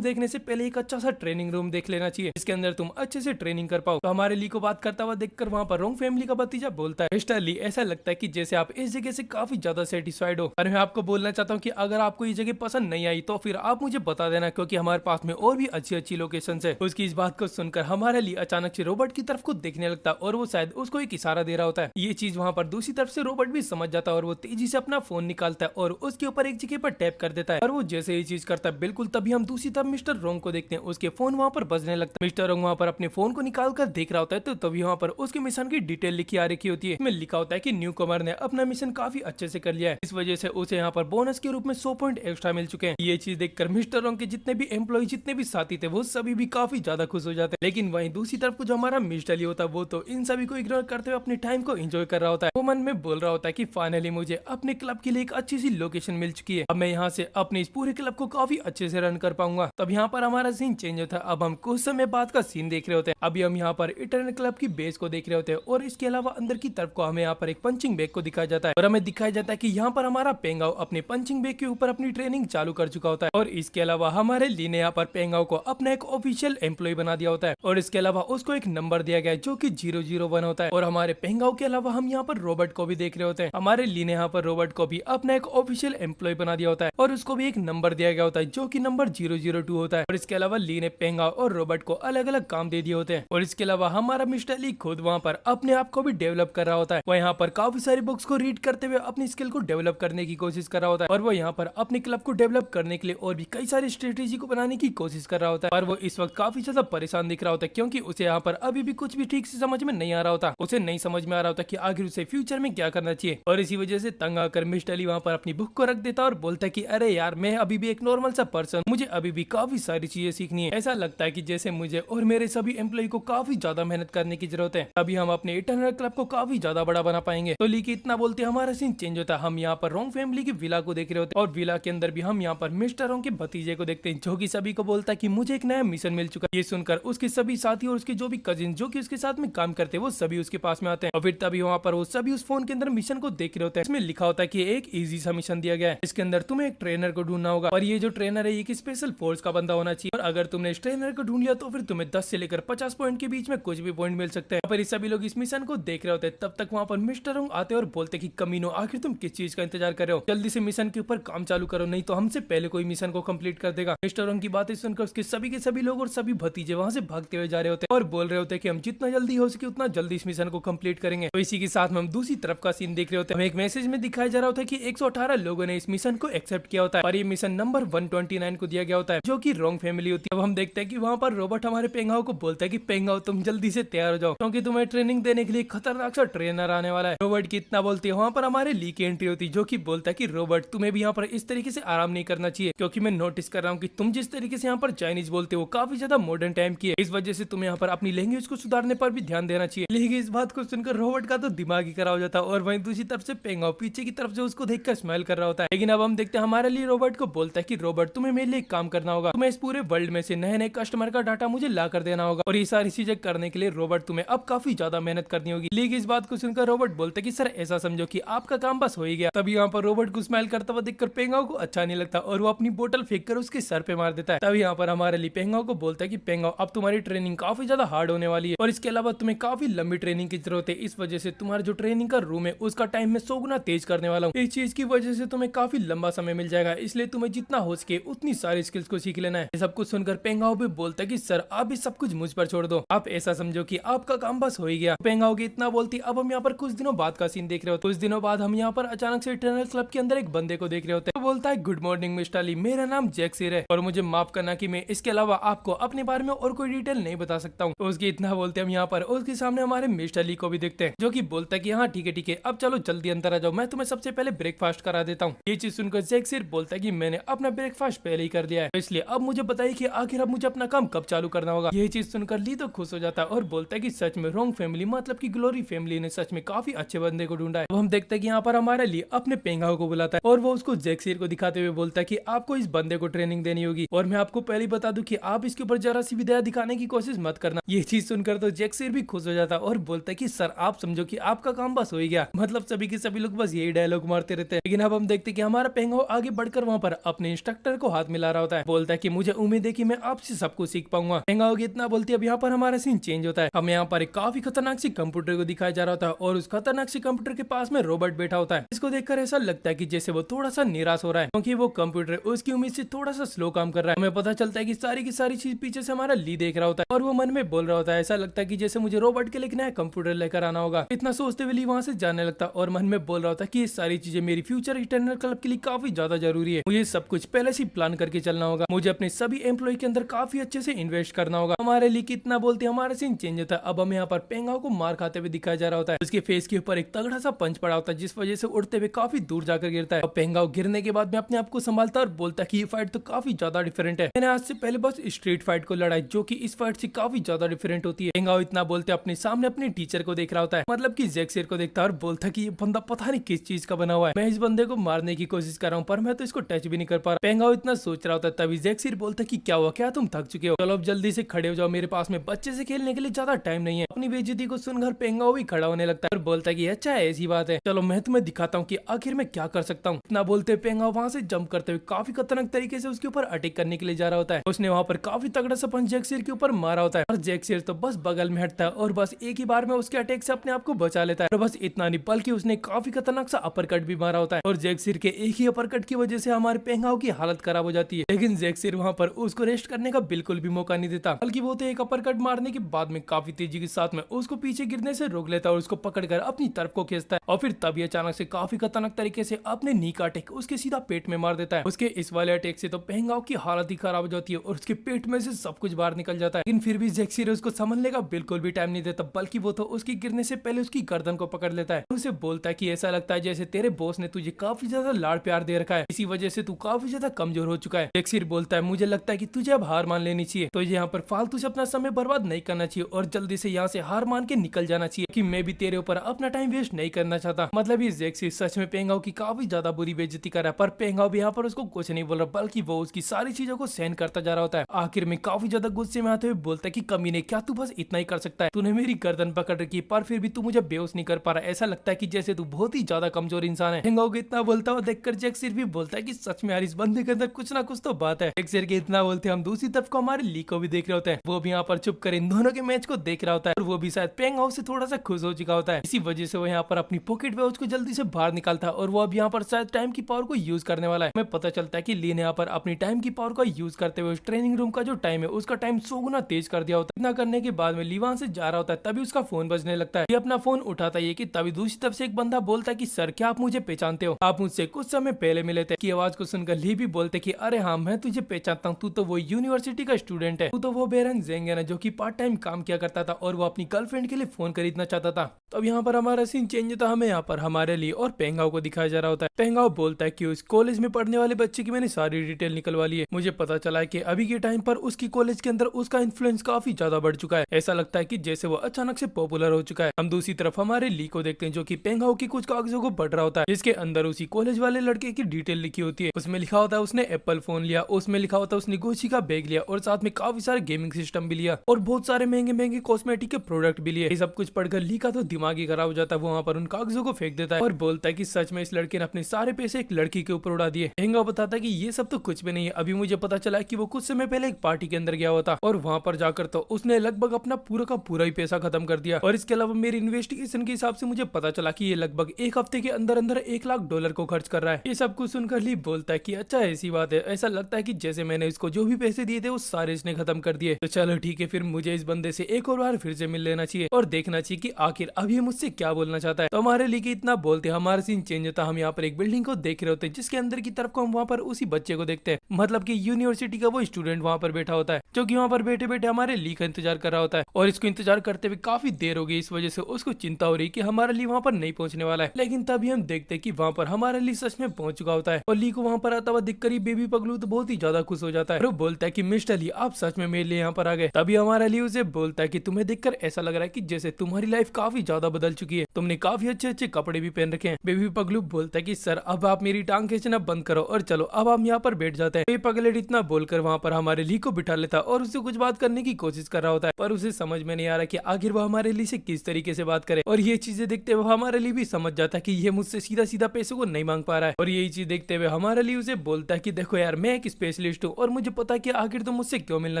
देखने से पहले एक अच्छा सा ट्रेनिंग रूम देख लेना चाहिए, इसके अंदर तुम अच्छे से ट्रेनिंग कर पाओ। तो हमारे ली को बात करता हुआ देखकर वहाँ पर रोंग फैमिली का भतीजा बोलता है, मिस्टर ली, ऐसा लगता है कि जैसे आप इस जगह से काफी ज्यादा सेटिस्फाइड हो। और मैं आपको बोलना चाहता हूँ कि अगर आपको ये जगह पसंद नहीं आई तो फिर आप मुझे बता देना, क्योंकि हमारे पास में और भी अच्छी अच्छी लोकेशन है। उसकी इस बात को सुनकर हमारे लिए अचानक से रोबोट की तरफ को देखने लगता है और वो शायद उसको एक इशारा दे रहा होता है। ये चीज वहाँ पर दूसरी तरफ से रोबोट भी समझ जाता है और वो तेजी से अपना फोन निकालता है और उसके ऊपर एक जगह पर टैप कर देता है। और वो जैसे ये चीज करता है बिल्कुल तभी हम दूसरी तरफ मिस्टर रोंग को देखते हैं, उसके फोन वहाँ पर बजने लगता है। मिस्टर रोंग वहाँ पर अपने फोन को निकाल कर देख रहा होता है, तो तभी वहाँ पर उसके मिशन की डिटेल लिखी आ रखी होती है। इसमें लिखा होता है कि न्यू कमर ने अपना मिशन काफी अच्छे से कर लिया है, इस वजह से उसे यहाँ पर बोनस के रूप में 100 पॉइंट एक्स्ट्रा मिल चुके हैं। ये चीज देखकर मिस्टर रोंग के जितने भी एम्प्लॉय, जितने भी साथी थे, वो सभी भी काफी ज्यादा खुश हो जाते हैं। लेकिन वहीं दूसरी तरफ जो हमारा मिस्टर ली होता है, वो तो इन सभी को इग्नोर करते हुए अपने टाइम को एंजॉय कर रहा होता है। वो मन में बोल रहा होता है कि फाइनली मुझे अपने क्लब के लिए एक अच्छी सी लोकेशन मिल चुकी है, अब मैं यहाँ से अपने इस पूरे क्लब को काफी अच्छे से रन कर पाऊंगा। तब यहाँ पर हमारा सीन चेंज होता है, अब हम कुछ समय बाद का सीन देख रहे होते हैं। अभी हम यहाँ पर इटरनल क्लब की बेस को देख रहे होते हैं और इसके अलावा अंदर की तरफ को हमें यहाँ पर एक पंचिंग बैग को दिखाया जाता है और हमें दिखाया जाता है कि यहाँ पर हमारा पेंगाओ अपने पंचिंग बैग के ऊपर अपनी ट्रेनिंग चालू कर चुका होता है। और इसके अलावा हमारे ली ने यहाँ पर पेंगाओ को अपना एक ऑफिशियल एम्प्लॉय बना दिया होता है और इसके अलावा उसको एक नंबर दिया गया है जो कि 001 होता है। और हमारे पेंगाओ के अलावा हम यहाँ पर रोबोट को भी देख रहे होते हैं। हमारे ली ने यहाँ पर रोबोट को भी अपना एक ऑफिशियल एम्प्लॉय बना दिया होता है और उसको भी एक नंबर दिया गया होता है जो कि नंबर 002 होता है। और इसके अलावा ली ने पेंगाओ और रोबोट को अलग अलग काम दे दिए होते हैं। और इसके अलावा हमारा मिस्टर ली खुद वहाँ पर अपने आप को भी डेवलप कर रहा होता है। वो यहाँ पर काफी सारी बुक्स को रीड करते हुए अपनी स्किल को डेवलप करने की कोशिश कर रहा होता है और वो यहाँ पर अपने क्लब को डेवलप करने के लिए और भी कई सारी स्ट्रेटेजी को बनाने की कोशिश कर रहा होता है। और वो इस वक्त काफी ज्यादा परेशान दिख रहा होता है क्योंकि उसे यहाँ पर अभी भी कुछ भी ठीक से समझ में नहीं आ रहा होता। उसे नहीं समझ में आ रहा होता कि आखिर उसे फ्यूचर में क्या करना चाहिए। और इसी वजह से तंग आकर मिस्टर ली वहाँ पर अपनी बुक को रख देता है और बोलता है कि अरे यार, मैं अभी भी एक नॉर्मल सा पर्सन, मुझे अभी भी काफी सारी चीजें सीखनी है। ऐसा लगता है कि जैसे मुझे और मेरे सभी एम्प्लॉय को काफी ज्यादा मेहनत करने की जरूरत है, तभी हम अपने इटरनल क्लब को काफी ज्यादा बड़ा बना पाएंगे। तो ली की इतना बोलते हमारा सीन चेंज होता है। हम यहाँ पर रोंग फैमिली की विला को देख रहे होते हैं और विला के अंदर भी हम यहाँ पर मिस्टर रोंग के भतीजे को देखते हैं जो कि सभी को बोलता है कि मुझे एक नया मिशन मिल चुका है। ये सुनकर उसके सभी साथी और उसके जो भी कजिन जो कि उसके साथ में काम करते हैं वो सभी उसके पास में आते हैं और फिर तभी वहाँ पर वो सभी उस फोन के अंदर मिशन को देख रहे होते हैं। इसमें लिखा होता है कि एक इजी सा मिशन दिया गया है, इसके अंदर तुम्हें एक ट्रेनर को ढूंढना होगा और ये जो ट्रेनर है एक स्पेशल फोर्स का बंदा होना चाहिए और अगर तुमने इस ट्रेनर को ढूंढ लिया तो फिर तुम्हें 10 से लेकर 50 पॉइंट के बीच में कुछ भी पॉइंट मिल सकते हैं। पर सभी लोग इस मिशन को देख रहे होते हैं। तब तक वहाँ पर मिस्टर रोंग आते हैं और बोलते कि कमीनो, आखिर तुम किस चीज का इंतजार कर रहे हो, जल्दी से मिशन के ऊपर काम चालू करो, नहीं तो हमसे पहले कोई मिशन को कंप्लीट कर देगा। मिस्टर रोंग की बातें सुनकर उसके सभी के सभी लोग और सभी भतीजे वहाँ से भागते हुए जा रहे होते हैं और बोल रहे होते हैं कि हम जितना जल्दी हो सके उतना जल्दी इस मिशन को कंप्लीट करेंगे। तो इसी के साथ में हम दूसरी तरफ का सीन देख रहे होते हैं। हमें एक मैसेज में दिखाया जा रहा होता है कि 118 लोगों ने इस मिशन को एक्सेप्ट किया होता है और ये मिशन नंबर 129 को दिया गया होता है जो कि रोंग फैमिली होती है। अब हम देखते हैं कि वहाँ पर रोबोट हमारे पेंगाओ को बोलता है कि पेंगाओ, तुम जल्दी से तैयार हो जाओ क्योंकि तुम्हें ट्रेनिंग देने के लिए खतरनाक सा ट्रेनर आने वाला है। रोबोट की इतना बोलती है वहाँ पर हमारे ली की एंट्री होती है जो कि बोलता है कि रोबोट, तुम्हें भी यहाँ पर इस तरीके से आराम नहीं करना चाहिए क्योंकि मैं नोटिस कर रहा हूँ कि तुम जिस तरीके से यहाँ पर चाइनीज बोलते हो काफी ज्यादा मॉडर्न टाइम की है, इस वजह से तुम्हें यहाँ पर अपनी लैंग्वेज को सुधारने पर भी ध्यान देना चाहिए। लेकिन इस बात को सुनकर रोबोट का तो दिमाग ही खराब हो जाता है और वहीं दूसरी तरफ से पेंगाओ पीछे की तरफ से उसको देखकर स्माइल कर रहा होता है। लेकिन अब हम देखते हैं हमारे लिए रोबोट को बोलता है कि रोबोट, तुम्हें मेरे लिए काम करना होगा, तुम्हें इस पूरे वर्ल्ड में से नए नए कस्टमर का डाटा मुझे ला कर देना होगा और ये सारी चीजें करने के लिए रोबोट तुम्हें अब काफी ज्यादा मेहनत करनी होगी। लेकिन इस बात को सुनकर रोबोट बोलता है कि सर ऐसा समझो कि आपका काम बस हो ही गया। तभी यहाँ पर रोबोट को स्माइल करता हुआ देखकर पेंगाओ को अच्छा नहीं लगता और वो अपनी बोतल फेंक कर उसके सर पे मार देता है। तभी यहाँ पर हमारे लिए पेंगाओ को बोलता है कि पेंगाओ, अब तुम्हारी ट्रेनिंग काफी ज्यादा हार्ड होने वाली है और इसके अलावा तुम्हें काफी लंबी ट्रेनिंग की जरूरत है, इस वजह से तुम्हारा जो ट्रेनिंग का रूम है उसका टाइम मैं 100 गुना तेज करने वाला हूँ। इस चीज की वजह से तुम्हें काफी लंबा समय मिल जाएगा, इसलिए तुम्हें जितना हो सके उतनी सारी स्किल्स को सीख लेना है। सब कुछ सुनकर पेंगाओ भी बोलता है कि सर आप भी सब कुछ मुझ पर छोड़ दो, आप ऐसा समझो कि आपका काम बस हो ही गया। पेंगाओ की इतना बोलती अब हम यहाँ पर कुछ दिनों बाद का सीन देख रहे हो। कुछ दिनों बाद हम यहाँ पर अचानक से इटरनल क्लब के अंदर एक बंदे को देख रहे होते हैं। तो बोलता है, गुड मॉर्निंग मिस्टर ली, मेरा नाम जैक्सिर है और मुझे माफ करना कि मैं इसके अलावा आपको अपने बारे में और कोई डिटेल नहीं बता सकता हूँ। तो उसकी इतना बोलते हम यहाँ पर उसके सामने हमारे मिस्टर ली को भी देखते हैं जो कि बोलता है कि हाँ ठीक है, अब चलो जल्दी अंदर आ जाओ, मैं तुम्हें सबसे पहले ब्रेकफास्ट करा देता हूँ। ये चीज सुनकर जैक्सिर बोलता है कि मैंने अपना ब्रेकफास्ट पहले ही कर दिया है, इसलिए अब मुझे बताइए कि आखिर अब मुझे अपना काम कब चालू करना होगा। ये चीज सुनकर ली तो खुश हो जाता है और बोलता है कि सच में रोंग फैमिली मतलब की ग्लोरी फैमिली ने सच में काफी अच्छे बंदे को ढूंढा है। तो हम देखते हैं कि यहाँ पर हमारे लिए अपने पेंगाओ को बुलाता है और वो उसको जैक्सिर को दिखाते हुए बोलता है कि आपको इस बंदे को ट्रेनिंग देनी होगी और मैं आपको पहले बता दूं कि आप इसके ऊपर जरा सी भी दया दिखाने की कोशिश मत करना। ये चीज सुनकर तो जैक्सिर भी खुश हो जाता है और बोलता है कि सर आप समझो कि आपका काम बस हो ही गया। मतलब सभी के सभी लोग बस यही डायलॉग मारते रहते देते हैं। लेकिन अब हम देखते हैं कि हमारा पेंगाओ आगे बढ़कर वहाँ पर अपने इंस्ट्रक्टर को हाथ मिला रहा होता है। बोलता है कि मुझे उम्मीद है कि मैं आपसे सब कुछ सीख पाऊंगा। पेंगाओ इतना बोलती है। अब यहाँ पर हमारा सीन चेंज होता है। हमें यहाँ पर एक काफी खतरनाक सी कंप्यूटर को दिखाया जा रहा होता है और उस खतरनाक सी कंप्यूटर के पास में रोबोट बैठा होता है। इसको देखकर ऐसा लगता है कि जैसे वो थोड़ा सा निराश हो रहा है, क्योंकि वो कंप्यूटर उसकी उम्मीद से थोड़ा सा स्लो काम कर रहा है। हमें पता चलता है कि सारी की सारी चीज पीछे से हमारा ली देख रहा होता है और वो मन में बोल रहा होता है, ऐसा लगता है कि जैसे मुझे रोबोट के लिए नया कंप्यूटर लेकर आना होगा। इतना सोचते हुए ली वहाँ से जाने लगता है और मन में बोल रहा होता है कि ये सारी चीजें मेरी फ्यूचर इटर्नल क्लब के लिए काफी ज्यादा जरूरी है। मुझे सब कुछ पहले से प्लान करके चलना होगा। मुझे अपने सभी एम्प्लॉय के अंदर काफी अच्छे से इन्वेस्ट करना होगा। हमारे लिए कितना बोलते हमारा सीन चेंज होता है। अब हमें यहाँ पर पेंगाओ को मार खाते हुए दिखाया जा रहा होता है। उसके फेस के ऊपर एक तगड़ा सा पंच पड़ा होता है जिस वजह से उड़ते हुए काफी दूर जाकर गिरता है। और पेंगाओ गिरने के बाद में अपने आप को संभालता है और बोलता है कि ये फाइट तो काफी ज्यादा डिफरेंट है। मैंने आज से पहले बस स्ट्रीट फाइट को लड़ा है जो कि इस फाइट से काफी ज्यादा डिफरेंट होती है। पेंगाओ इतना बोलते अपने सामने अपने टीचर को देख रहा होता है, मतलब कि जैक्सियर को देखता है और बोलता है कि ये बंदा पता नहीं किस चीज का बना हुआ है। मैं इस बंदे को मारने की कोशिश कर रहा हूँ पर मैं तो इसको टच भी नहीं कर पा रहा। पेंगाओ इतना सोच रहा होता है तभी जैक्सियर बोलता है कि क्या हुआ, क्या तुम थक चुके हो, चलो अब जल्दी से खड़े हो जाओ, मेरे पास में बच्चे से खेलने के लिए ज्यादा टाइम नहीं है। अपनी बेइज्जती को सुनकर पेंगाओ भी खड़ा होने लगता है और बोलता है कि अच्छा है, ऐसी बात है, चलो मैं तुम्हें दिखाता हूँ कि आखिर मैं क्या कर सकता हूँ। इतना बोलते पेंगाओ वहाँ से जंप करते हुए काफी खतरनाक तरीके से उसके ऊपर अटैक करने के लिए जा रहा होता है। उसने वहाँ पर काफी तगड़ा सा पंच जैक्सियर के ऊपर मारा होता है और जैक्सियर तो बस बगल में हटता है और बस एक ही बार में उसके अटैक से अपने आप को बचा लेता है। और बस इतना नहीं बल्कि उसने काफी खतरनाक सा अपर कट भी मारा होता है और जैक्सियर के एक ही अपर कट की वजह से हमारे पेंगाओ की हालत खराब हो जाती है। लेकिन जैक्सियर वहाँ पर उसको रेस्ट करने का बिल्कुल भी मौका नहीं देता, बल्कि वो तो एक अपर कट मारने के बाद में काफी तेजी के साथ में उसको पीछे गिरने से रोक लेता है और उसको पकड़कर अपनी तरफ को खींचता है और फिर तभी अचानक से काफी खतरनाक तरीके से अपने नी का अटैक उसके सीधा पेट में मार देता है। उसके इस वाले अटैक से तो पेंगाओ की हालत ही खराब हो जाती है और उसके पेट में से सब कुछ बाहर निकल जाता है। लेकिन फिर भी जैक्सियर उसको समझने का बिल्कुल भी टाइम नहीं देता, बल्कि वो तो उसकी गिरने से पहले उसकी गर्दन को पकड़ लेता है। उसे बोलता है कि ऐसा लगता है जैसे तेरे बॉस ने तुझे काफी ज्यादा लाड़ प्यार दे रखा है, इसी वजह से तू काफी ज्यादा कमजोर हो चुका है। जैक्सियर बोलता है मुझे लगता है कि तुझे अब हार मान लेनी चाहिए, तो यहाँ पर फालतू से अपना समय बर्बाद नहीं करना चाहिए और जल्दी से यहाँ से हार मान के निकल जाना चाहिए कि मैं भी तेरे ऊपर अपना टाइम वेस्ट नहीं करना चाहता। मतलब ये जैक्सियर सच में पेंगाओ की काफी ज्यादा बुरी बेइज्जती कर रहा है, पर पेंगाओ भी यहाँ पर उसको कुछ नहीं बोल रहा, बल्कि वो उसकी सारी चीजों को सहन करता जा रहा होता है। आखिर में काफी ज्यादा गुस्से में आते हुए बोलता है कि कमीने क्या तू बस इतना ही कर सकता है, तूने मेरी गर्दन पकड़ रखी पर फिर भी तू मुझे बेहोश नहीं कर पा रहा, ऐसा लगता है कि जैसे तू बहुत ही ज्यादा कमजोर इंसान है। पेंगाओ को इतना बोलता हुआ देखकर जैक्सियर भी बोलता है कि सच में यार इस बंदे के अंदर कुछ ना कुछ तो बात है। जैक्सियर के इतना बोलते हम दूसरी तरफ को हमारे ली को भी देख रहे होते हैं, वो भी यहाँ पर चुप कर इन दोनों के मैच को देख रहा होता है और वो भी शायद पेंगाओ से थोड़ा सा खुश हो चुका होता है। इसी वजह से वो यहाँ पर अपनी पॉकेट वॉच को जल्दी से बाहर निकालता है और वो अब यहाँ पर शायद टाइम की पावर को यूज करने वाला है। हमें पता चलता है कि ली ने यहाँ पर अपनी टाइम की पावर का यूज करते हुए ट्रेनिंग रूम का जो टाइम है उसका टाइम 100 गुना तेज कर दिया होता है। इतना करने के बाद में ली वहाँ से जा रहा होता है तभी उसका फोन बजने लगता है। ये अपना फोन उठाता है कि तभी दूसरी तरफ से एक बंदा बोलता है कि सर क्या आप मुझे पहचानते हो, आप मुझसे कुछ समय पहले मिले थे। की आवाज को सुनकर ली भी बोलते कि अरे हाँ मैं तुझे पहचानता हूँ, तू तो वो यूनिवर्सिटी का स्टूडेंट है, तू तो वो बेरन जेंग है ना जो कि पार्ट टाइम काम किया करता था और वो अपनी गर्लफ्रेंड के लिए फोन खरीदना चाहता था। तब यहाँ पर हमारा सीन चेंज होता है, हमें यहाँ पर हमारे लिए और पेंगाओ को दिखाया जा रहा होता है। पेंगाओ बोलता है कि उस कॉलेज में पढ़ने वाले बच्चे की मैंने सारी डिटेल निकलवा ली है, मुझे पता चला है कि अभी के टाइम पर उसकी कॉलेज के अंदर उसका इन्फ्लुएंस काफी ज्यादा बढ़ चुका है, ऐसा लगता है कि जैसे वो अचानक से पॉपुलर हो चुका है। हम दूसरी तरफ हमारे ली को देखते हैं जो कि पेंगाओ की कुछ कागजों को पढ़ रहा होता है जिसके अंदर उसी कॉलेज वाले लड़के की डिटेल लिखी होती है। उसमें लिखा होता है उसने एप्पल फोन लिया, उसमें लिखा होता है उसने गुच्ची का बैग लिया और साथ में काफी सारे गेमिंग सिस्टम भी लिया और बहुत सारे महंगे महंगे कॉस्मेटिक के प्रोडक्ट भी लिए। ये सब कुछ पढ़कर ली का तो दिमाग ही खराब हो जाता है, वो वहाँ पर उन कागजों को फेंक देता है और बोलता है कि सच में इस लड़के ने अपने सारे पैसे एक लड़की के ऊपर उड़ा दिए। पेंगाओ बताता है कि ये सब तो कुछ भी नहीं है, अभी मुझे पता चला कि वो कुछ समय पहले एक पार्टी के अंदर गया हुआ था और वहाँ पर जाकर तो उसने लगभग अपना पूरा का पूरा ही पैसा खत्म कर दिया और इसके अलावा मेरी इन्वेस्टिगेशन के हिसाब से मुझे पता चला कि ये लगभग एक हफ्ते के अंदर अंदर $1 लाख को खर्च कर रहा है। ये सब कुछ सुनकर ली बोलता है कि अच्छा ऐसी बात है, ऐसा लगता है कि जैसे मैंने इसको जो भी पैसे दिए थे वो सारे इसने खत्म कर दिए, तो चलो ठीक है फिर मुझे इस बंदे से एक और बार फिर से मिल लेना चाहिए और देखना चाहिए कि आखिर अब ये मुझसे क्या बोलना चाहता है। तो हमारे लिए इतना बोलते हमारा सीन चेंज होता है, हम यहाँ पर एक बिल्डिंग को देख रहे होते हैं जिसके अंदर की तरफ को हम वहाँ पर उसी बच्चे को देखते हैं, मतलब कि यूनिवर्सिटी का वो स्टूडेंट वहाँ पर बैठा होता है जो कि वहाँ पर बैठे बैठे हमारे ली का इंतजार कर रहा होता है और इसको इंतजार करते हुए काफी देर हो गई, इस वजह से उसको चिंता हो रही कि हमारा ली वहाँ पर नहीं पहुंचने वाला है। लेकिन तभी हम देखते हैं कि वहाँ पर हमारा ली सच में पहुंच चुका होता है और ली को वहाँ पर आता हुआ दिखकर ही बेबी पगलू तो बहुत ही ज्यादा खुश हो जाता है और वो बोलता है कि मिस्टर ली आप सच में मेरे लिए यहाँ पर आ गए। तभी हमारा ली उसे बोलता है कि तुम्हें देखकर ऐसा लग रहा है कि जैसे तुम्हारी लाइफ काफी ज्यादा बदल चुकी है, तुमने काफी अच्छे अच्छे कपड़े भी पहन रखे हैं। बेबी पगलू बोलता है कि सर अब आप मेरी टांग खींचना बंद करो और चलो अब हम यहाँ पर बैठ जाते हैं। बेबी पगलेट इतना बोलकर वहाँ पर हमारे ली को बिठा लेता और उससे कुछ बात करने की कोशिश कर रहा होता है, पर उसे समझ में नहीं आ रहा कि आखिर वो हमारे ली से किस तरीके से बात करे। और ये चीजें देखते हुए हमारे लिए भी समझ जाता है कि ये मुझसे सीधा सीधा पैसों को नहीं मांग पा रहा है। और यही चीज देखते हुए हमारे लिए उसे बोलता है कि देखो यार मैं एक स्पेशलिस्ट हूँ और मुझे पता है कि आखिर तुम मुझसे क्यों मिलना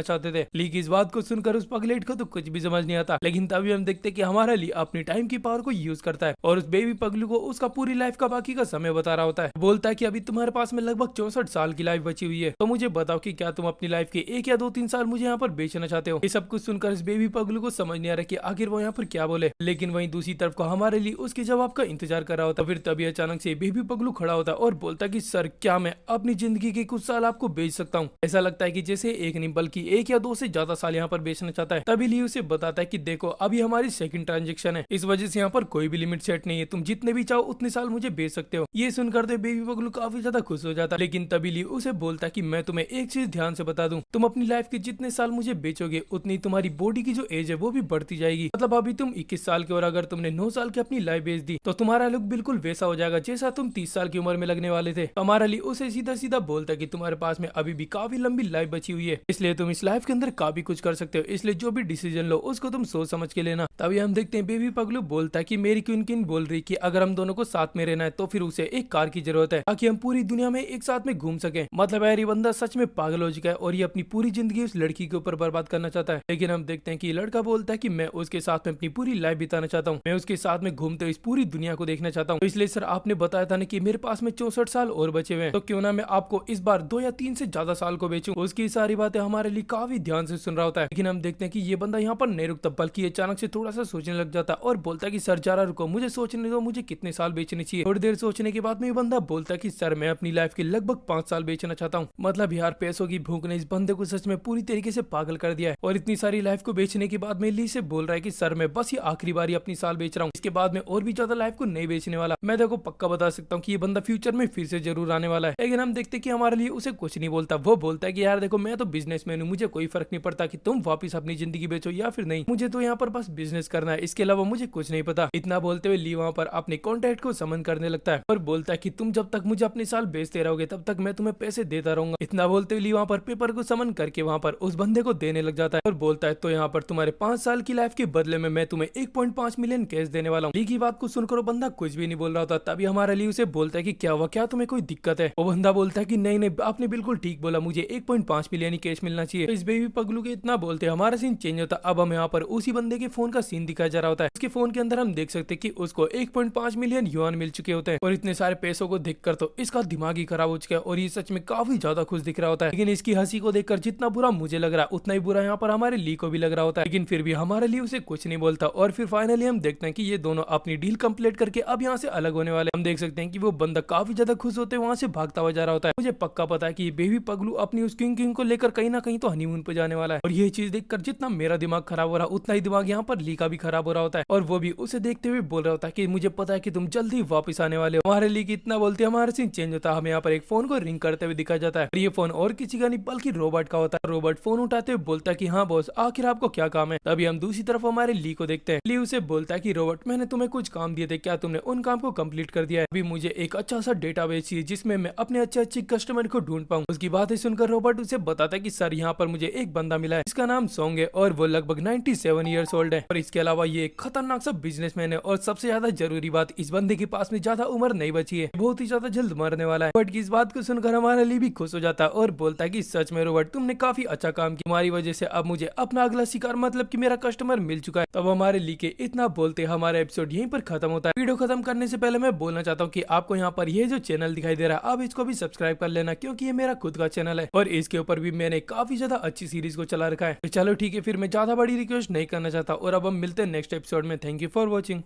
चाहते थे। ली की इस बात को सुनकर उस पगलेट को तो कुछ भी समझ नहीं आता, लेकिन तभी हम देखते कि हमारा ली अपनी टाइम की पावर को यूज करता है और उस बेबी पगलू को उसका पूरी लाइफ का बाकी का समय बता रहा होता है। बोलता है कि अभी तुम्हारे पास में लगभग 64 साल की लाइफ बची हुई है, तो मुझे बताओ कि क्या तुम अपनी लाइफ के 1 या 2-3 साल मुझे यहाँ पर बेचना चाहते हो। ये सब कुछ सुनकर इस बेबी पगलू को समझ नहीं आ रहा कि आखिर वो यहाँ पर क्या बोले, लेकिन वहीं दूसरी तरफ को हमारे लिए उसके जवाब का इंतजार कर रहा होता। फिर तभी अचानक से बेबी पगलू खड़ा होता और बोलता कि सर क्या मैं अपनी जिंदगी के कुछ साल आपको बेच सकता हूँ। ऐसा लगता है कि जैसे एक नहीं बल्कि 1 या 2 से ज्यादा साल यहाँ पर बेचना चाहता है। तभी ली उसे बताता है कि देखो अभी हमारी सेकंड ट्रांजेक्शन है, इस वजह से यहाँ पर कोई भी लिमिट सेट नहीं है, तुम जितने भी चाहो उतने साल मुझे बेच सकते हो। ये सुनकर तो बेबी पगलू काफी ज्यादा खुश हो जाता, लेकिन तभी ली उसे बोलता कि मैं तुम्हें एक चीज ध्यान से बता दूं, तुम अपनी लाइफ के जितने साल मुझे बेचोगे उतनी तुम्हारी बॉडी की जो एज है वो भी बढ़ती जाएगी। मतलब अभी तुम 21 साल के और अगर तुमने 9 साल की अपनी लाइफ बेच दी तो तुम्हारा लुक बिल्कुल वैसा हो जाएगा जैसा तुम 30 साल की उम्र में लगने वाले थे। हमारा ली उसे सीधा सीधा बोलता कि तुम्हारे पास में अभी भी काफी लंबी लाइफ बची हुई है, इसलिए तुम इस लाइफ के अंदर काफी कुछ कर सकते हो, इसलिए जो भी डिसीजन लो उसको तुम सोच समझ के लेना। तभी हम देखते हैं बेबी पगलू बोलता है कि मेरी क्वीन बोल रही कि अगर हम दोनों को साथ में रहना है तो फिर उसे एक कार की जरूरत है ताकि हम पूरी दुनिया में एक साथ में घूम सके। मतलब यार ये बंदा सच में पागल हो चुका है और ये अपनी पूरी जिंदगी उस लड़की के ऊपर बर्बाद करना चाहता है। लेकिन हम देखते हैं कि लड़का बोलता है कि मैं उसके साथ में अपनी पूरी लाइफ बिताना चाहता हूँ, मैं उसके साथ में घूमते हुए इस पूरी दुनिया को देखना चाहता हूँ। तो इसलिए सर आपने बताया था ना कि मेरे पास में 64 साल और बचे हुए हैं, तो क्यों ना मैं आपको इस बार 2 या 3 से ज्यादा साल को बेचूं। उसकी सारी बातें हमारे लिए काफी ध्यान से सुन रहा होता है, लेकिन हम देखते हैं कि ये बंदा यहाँ पर नहीं रुकता बल्कि अचानक से थोड़ा सा सोचने लग जाता और बोलता है कि सर जरा रुको, मुझे सोचने दो मुझे कितने साल बेचने चाहिए। थोड़ी देर सोचने के बाद में ये बंदा बोलता है कि सर मैं अपनी लाइफ के लगभग 5 साल बेचना चाहता हूँ। मतलब यार पैसों की भूख ने इस बंदे को सच में पूरी तरीके से पागल कर दिया है और इतनी सारी लाइफ को बेचने के बाद में ली से बोल रहा है कि सर मैं बस ये आखिरी बार अपनी साल बेच रहा हूँ, इसके बाद में और भी ज्यादा लाइफ को नहीं बेचने वाला। मैं देखो पक्का बता सकता हूँ कि ये बंदा फ्यूचर में फिर से जरूर आने वाला है। लेकिन हम देखते कि हमारे लिए उसे कुछ नहीं बोलता, वो बोलता है कि यार देखो मैं तो बिजनेसमैन हूँ, मुझे कोई फर्क नहीं पड़ता कि तुम वापिस अपनी जिंदगी बेचो या फिर नहीं, मुझे तो यहाँ पर बस बिजनेस करना है, इसके अलावा मुझे कुछ नहीं पता। इतना बोलते हुए ली वहाँ पर अपने कॉन्टैक्ट को समन करने लगता है और बोलता है कि तुम जब तक मुझे अपने साल बेचते रहोगे तब तक मैं तुम्हें पैसे देता रहूंगा। इतना बोलते हुए ली वहाँ पर पेपर को समन करके वहाँ पर उस बंदे को देने लग जाता है और बोलता है तो यहाँ पर तुम्हारे 5 साल की लाइफ के बदले में मैं तुम्हें 1.5 मिलियन कैश देने वाला हूँ। ली की बात को सुनकर वो बंदा कुछ भी नहीं बोल रहा होता। तभी हमारा ली उसे बोलता है कि क्या हुआ, क्या तुम्हें कोई दिक्कत है। वो बंदा बोलता है कि नहीं नहीं आपने बिल्कुल ठीक बोला, मुझे 1.5 मिलियन ही कैश मिलना चाहिए। तो इस बेबी पगलू के इतना बोलते हमारा सीन चेंज होता। अब हम यहाँ पर उसी बंदे के फोन का सीन दिखाया जा रहा होता है। उसके फोन के अंदर हम देख सकते हैं कि उसको 1.5 मिलियन युआन मिल चुके होते हैं और इतने सारे पैसों को देखकर तो इसका दिमाग ही खराब हो चुका है और ये सच में काफी ज्यादा खुश दिख रहा होता है। लेकिन इसकी हंसी को देखकर जितना बुरा मुझे लग रहा है उतना ही बुरा यहाँ पर हमारे ली को भी लग रहा होता है, लेकिन फिर भी हमारे लिए उसे कुछ नहीं बोलता। और फिर फाइनली हम देखते हैं कि ये दोनों अपनी डील कंप्लीट करके अब यहाँ से अलग होने वाले। हम देख सकते हैं कि वो बंदा काफी ज्यादा खुश होते वहाँ से भागता हुआ जा रहा होता है। मुझे पक्का पता है कि बेबी पगलू अपनी उस किंग को लेकर कहीं ना कहीं तो हनीमून पे जाने वाला है और ये चीज देखकर जितना मेरा दिमाग खराब हो रहा उतना ही दिमाग यहाँ पर ली का भी खराब हो रहा होता है और वो भी उसे देखते हुए बोल रहा होता है कि मुझे पता है कि तुम जल्दी वापस आने वाले हो। हमारे ली की इतना बोलते हमारा सीन चेंज होता है। हमें यहाँ पर एक फोन को रिंग करते हुए दिखाया जाता है और ये फोन और किसी का नहीं बल्कि रोबोट का होता है। रोबोट फोन उठाते हुए बोलता है कि हाँ बॉस आखिर आपको क्या काम है। तभी हम दूसरी तरफ हमारे ली को देखते हैं। ली उसे बोलता है कि रोबोट मैंने तुम्हें कुछ काम दिए थे, क्या तुमने उन काम को कंप्लीट कर दिया है? अभी मुझे एक अच्छा सा डेटाबेस चाहिए जिसमें मैं अपने अच्छे कस्टमर को ढूंढ पाऊँ। उसकी बातें सुनकर रोबोट उसे बताता है कि सर यहाँ पर मुझे एक बंदा मिला है, इसका नाम सॉन्ग है और वो लगभग 97 ईयर्स ओल्ड है और इसके अलावा ये एक खतरनाक सा बिजनेसमैन है और सबसे ज्यादा जरूरी बात इस बंदे के पास में ज्यादा उम्र नहीं बची है, बहुत ही ज्यादा जल्द मरने वाला है। बट इस बात को सुनकर हमारा ली भी खुश हो जाता है और बोलता है कि सच में रोबोट तुमने काफी अच्छा काम किया, तुम्हारी वजह से अब मुझे अपना अगला शिकार मतलब कि मेरा कस्टमर मिल चुका है। तब हमारे ली के इतना बोलते हमारा एपिसोड यहीं पर खत्म होता है। वीडियो खत्म करने से पहले मैं बोलना चाहता हूँ कि आपको यहाँ पर ये जो चैनल दिखाई दे रहा है आप इसको भी सब्सक्राइब कर लेना क्योंकि ये मेरा खुद का चैनल है और इसके ऊपर भी मैंने काफी ज्यादा अच्छी सीरीज को चला रखा है। तो चलो ठीक है, फिर मैं ज्यादा बड़ी रिक्वेस्ट नहीं करना चाहता और अब हम मिलते हैं नेक्स्ट एपिसोड में। Thank you for watching.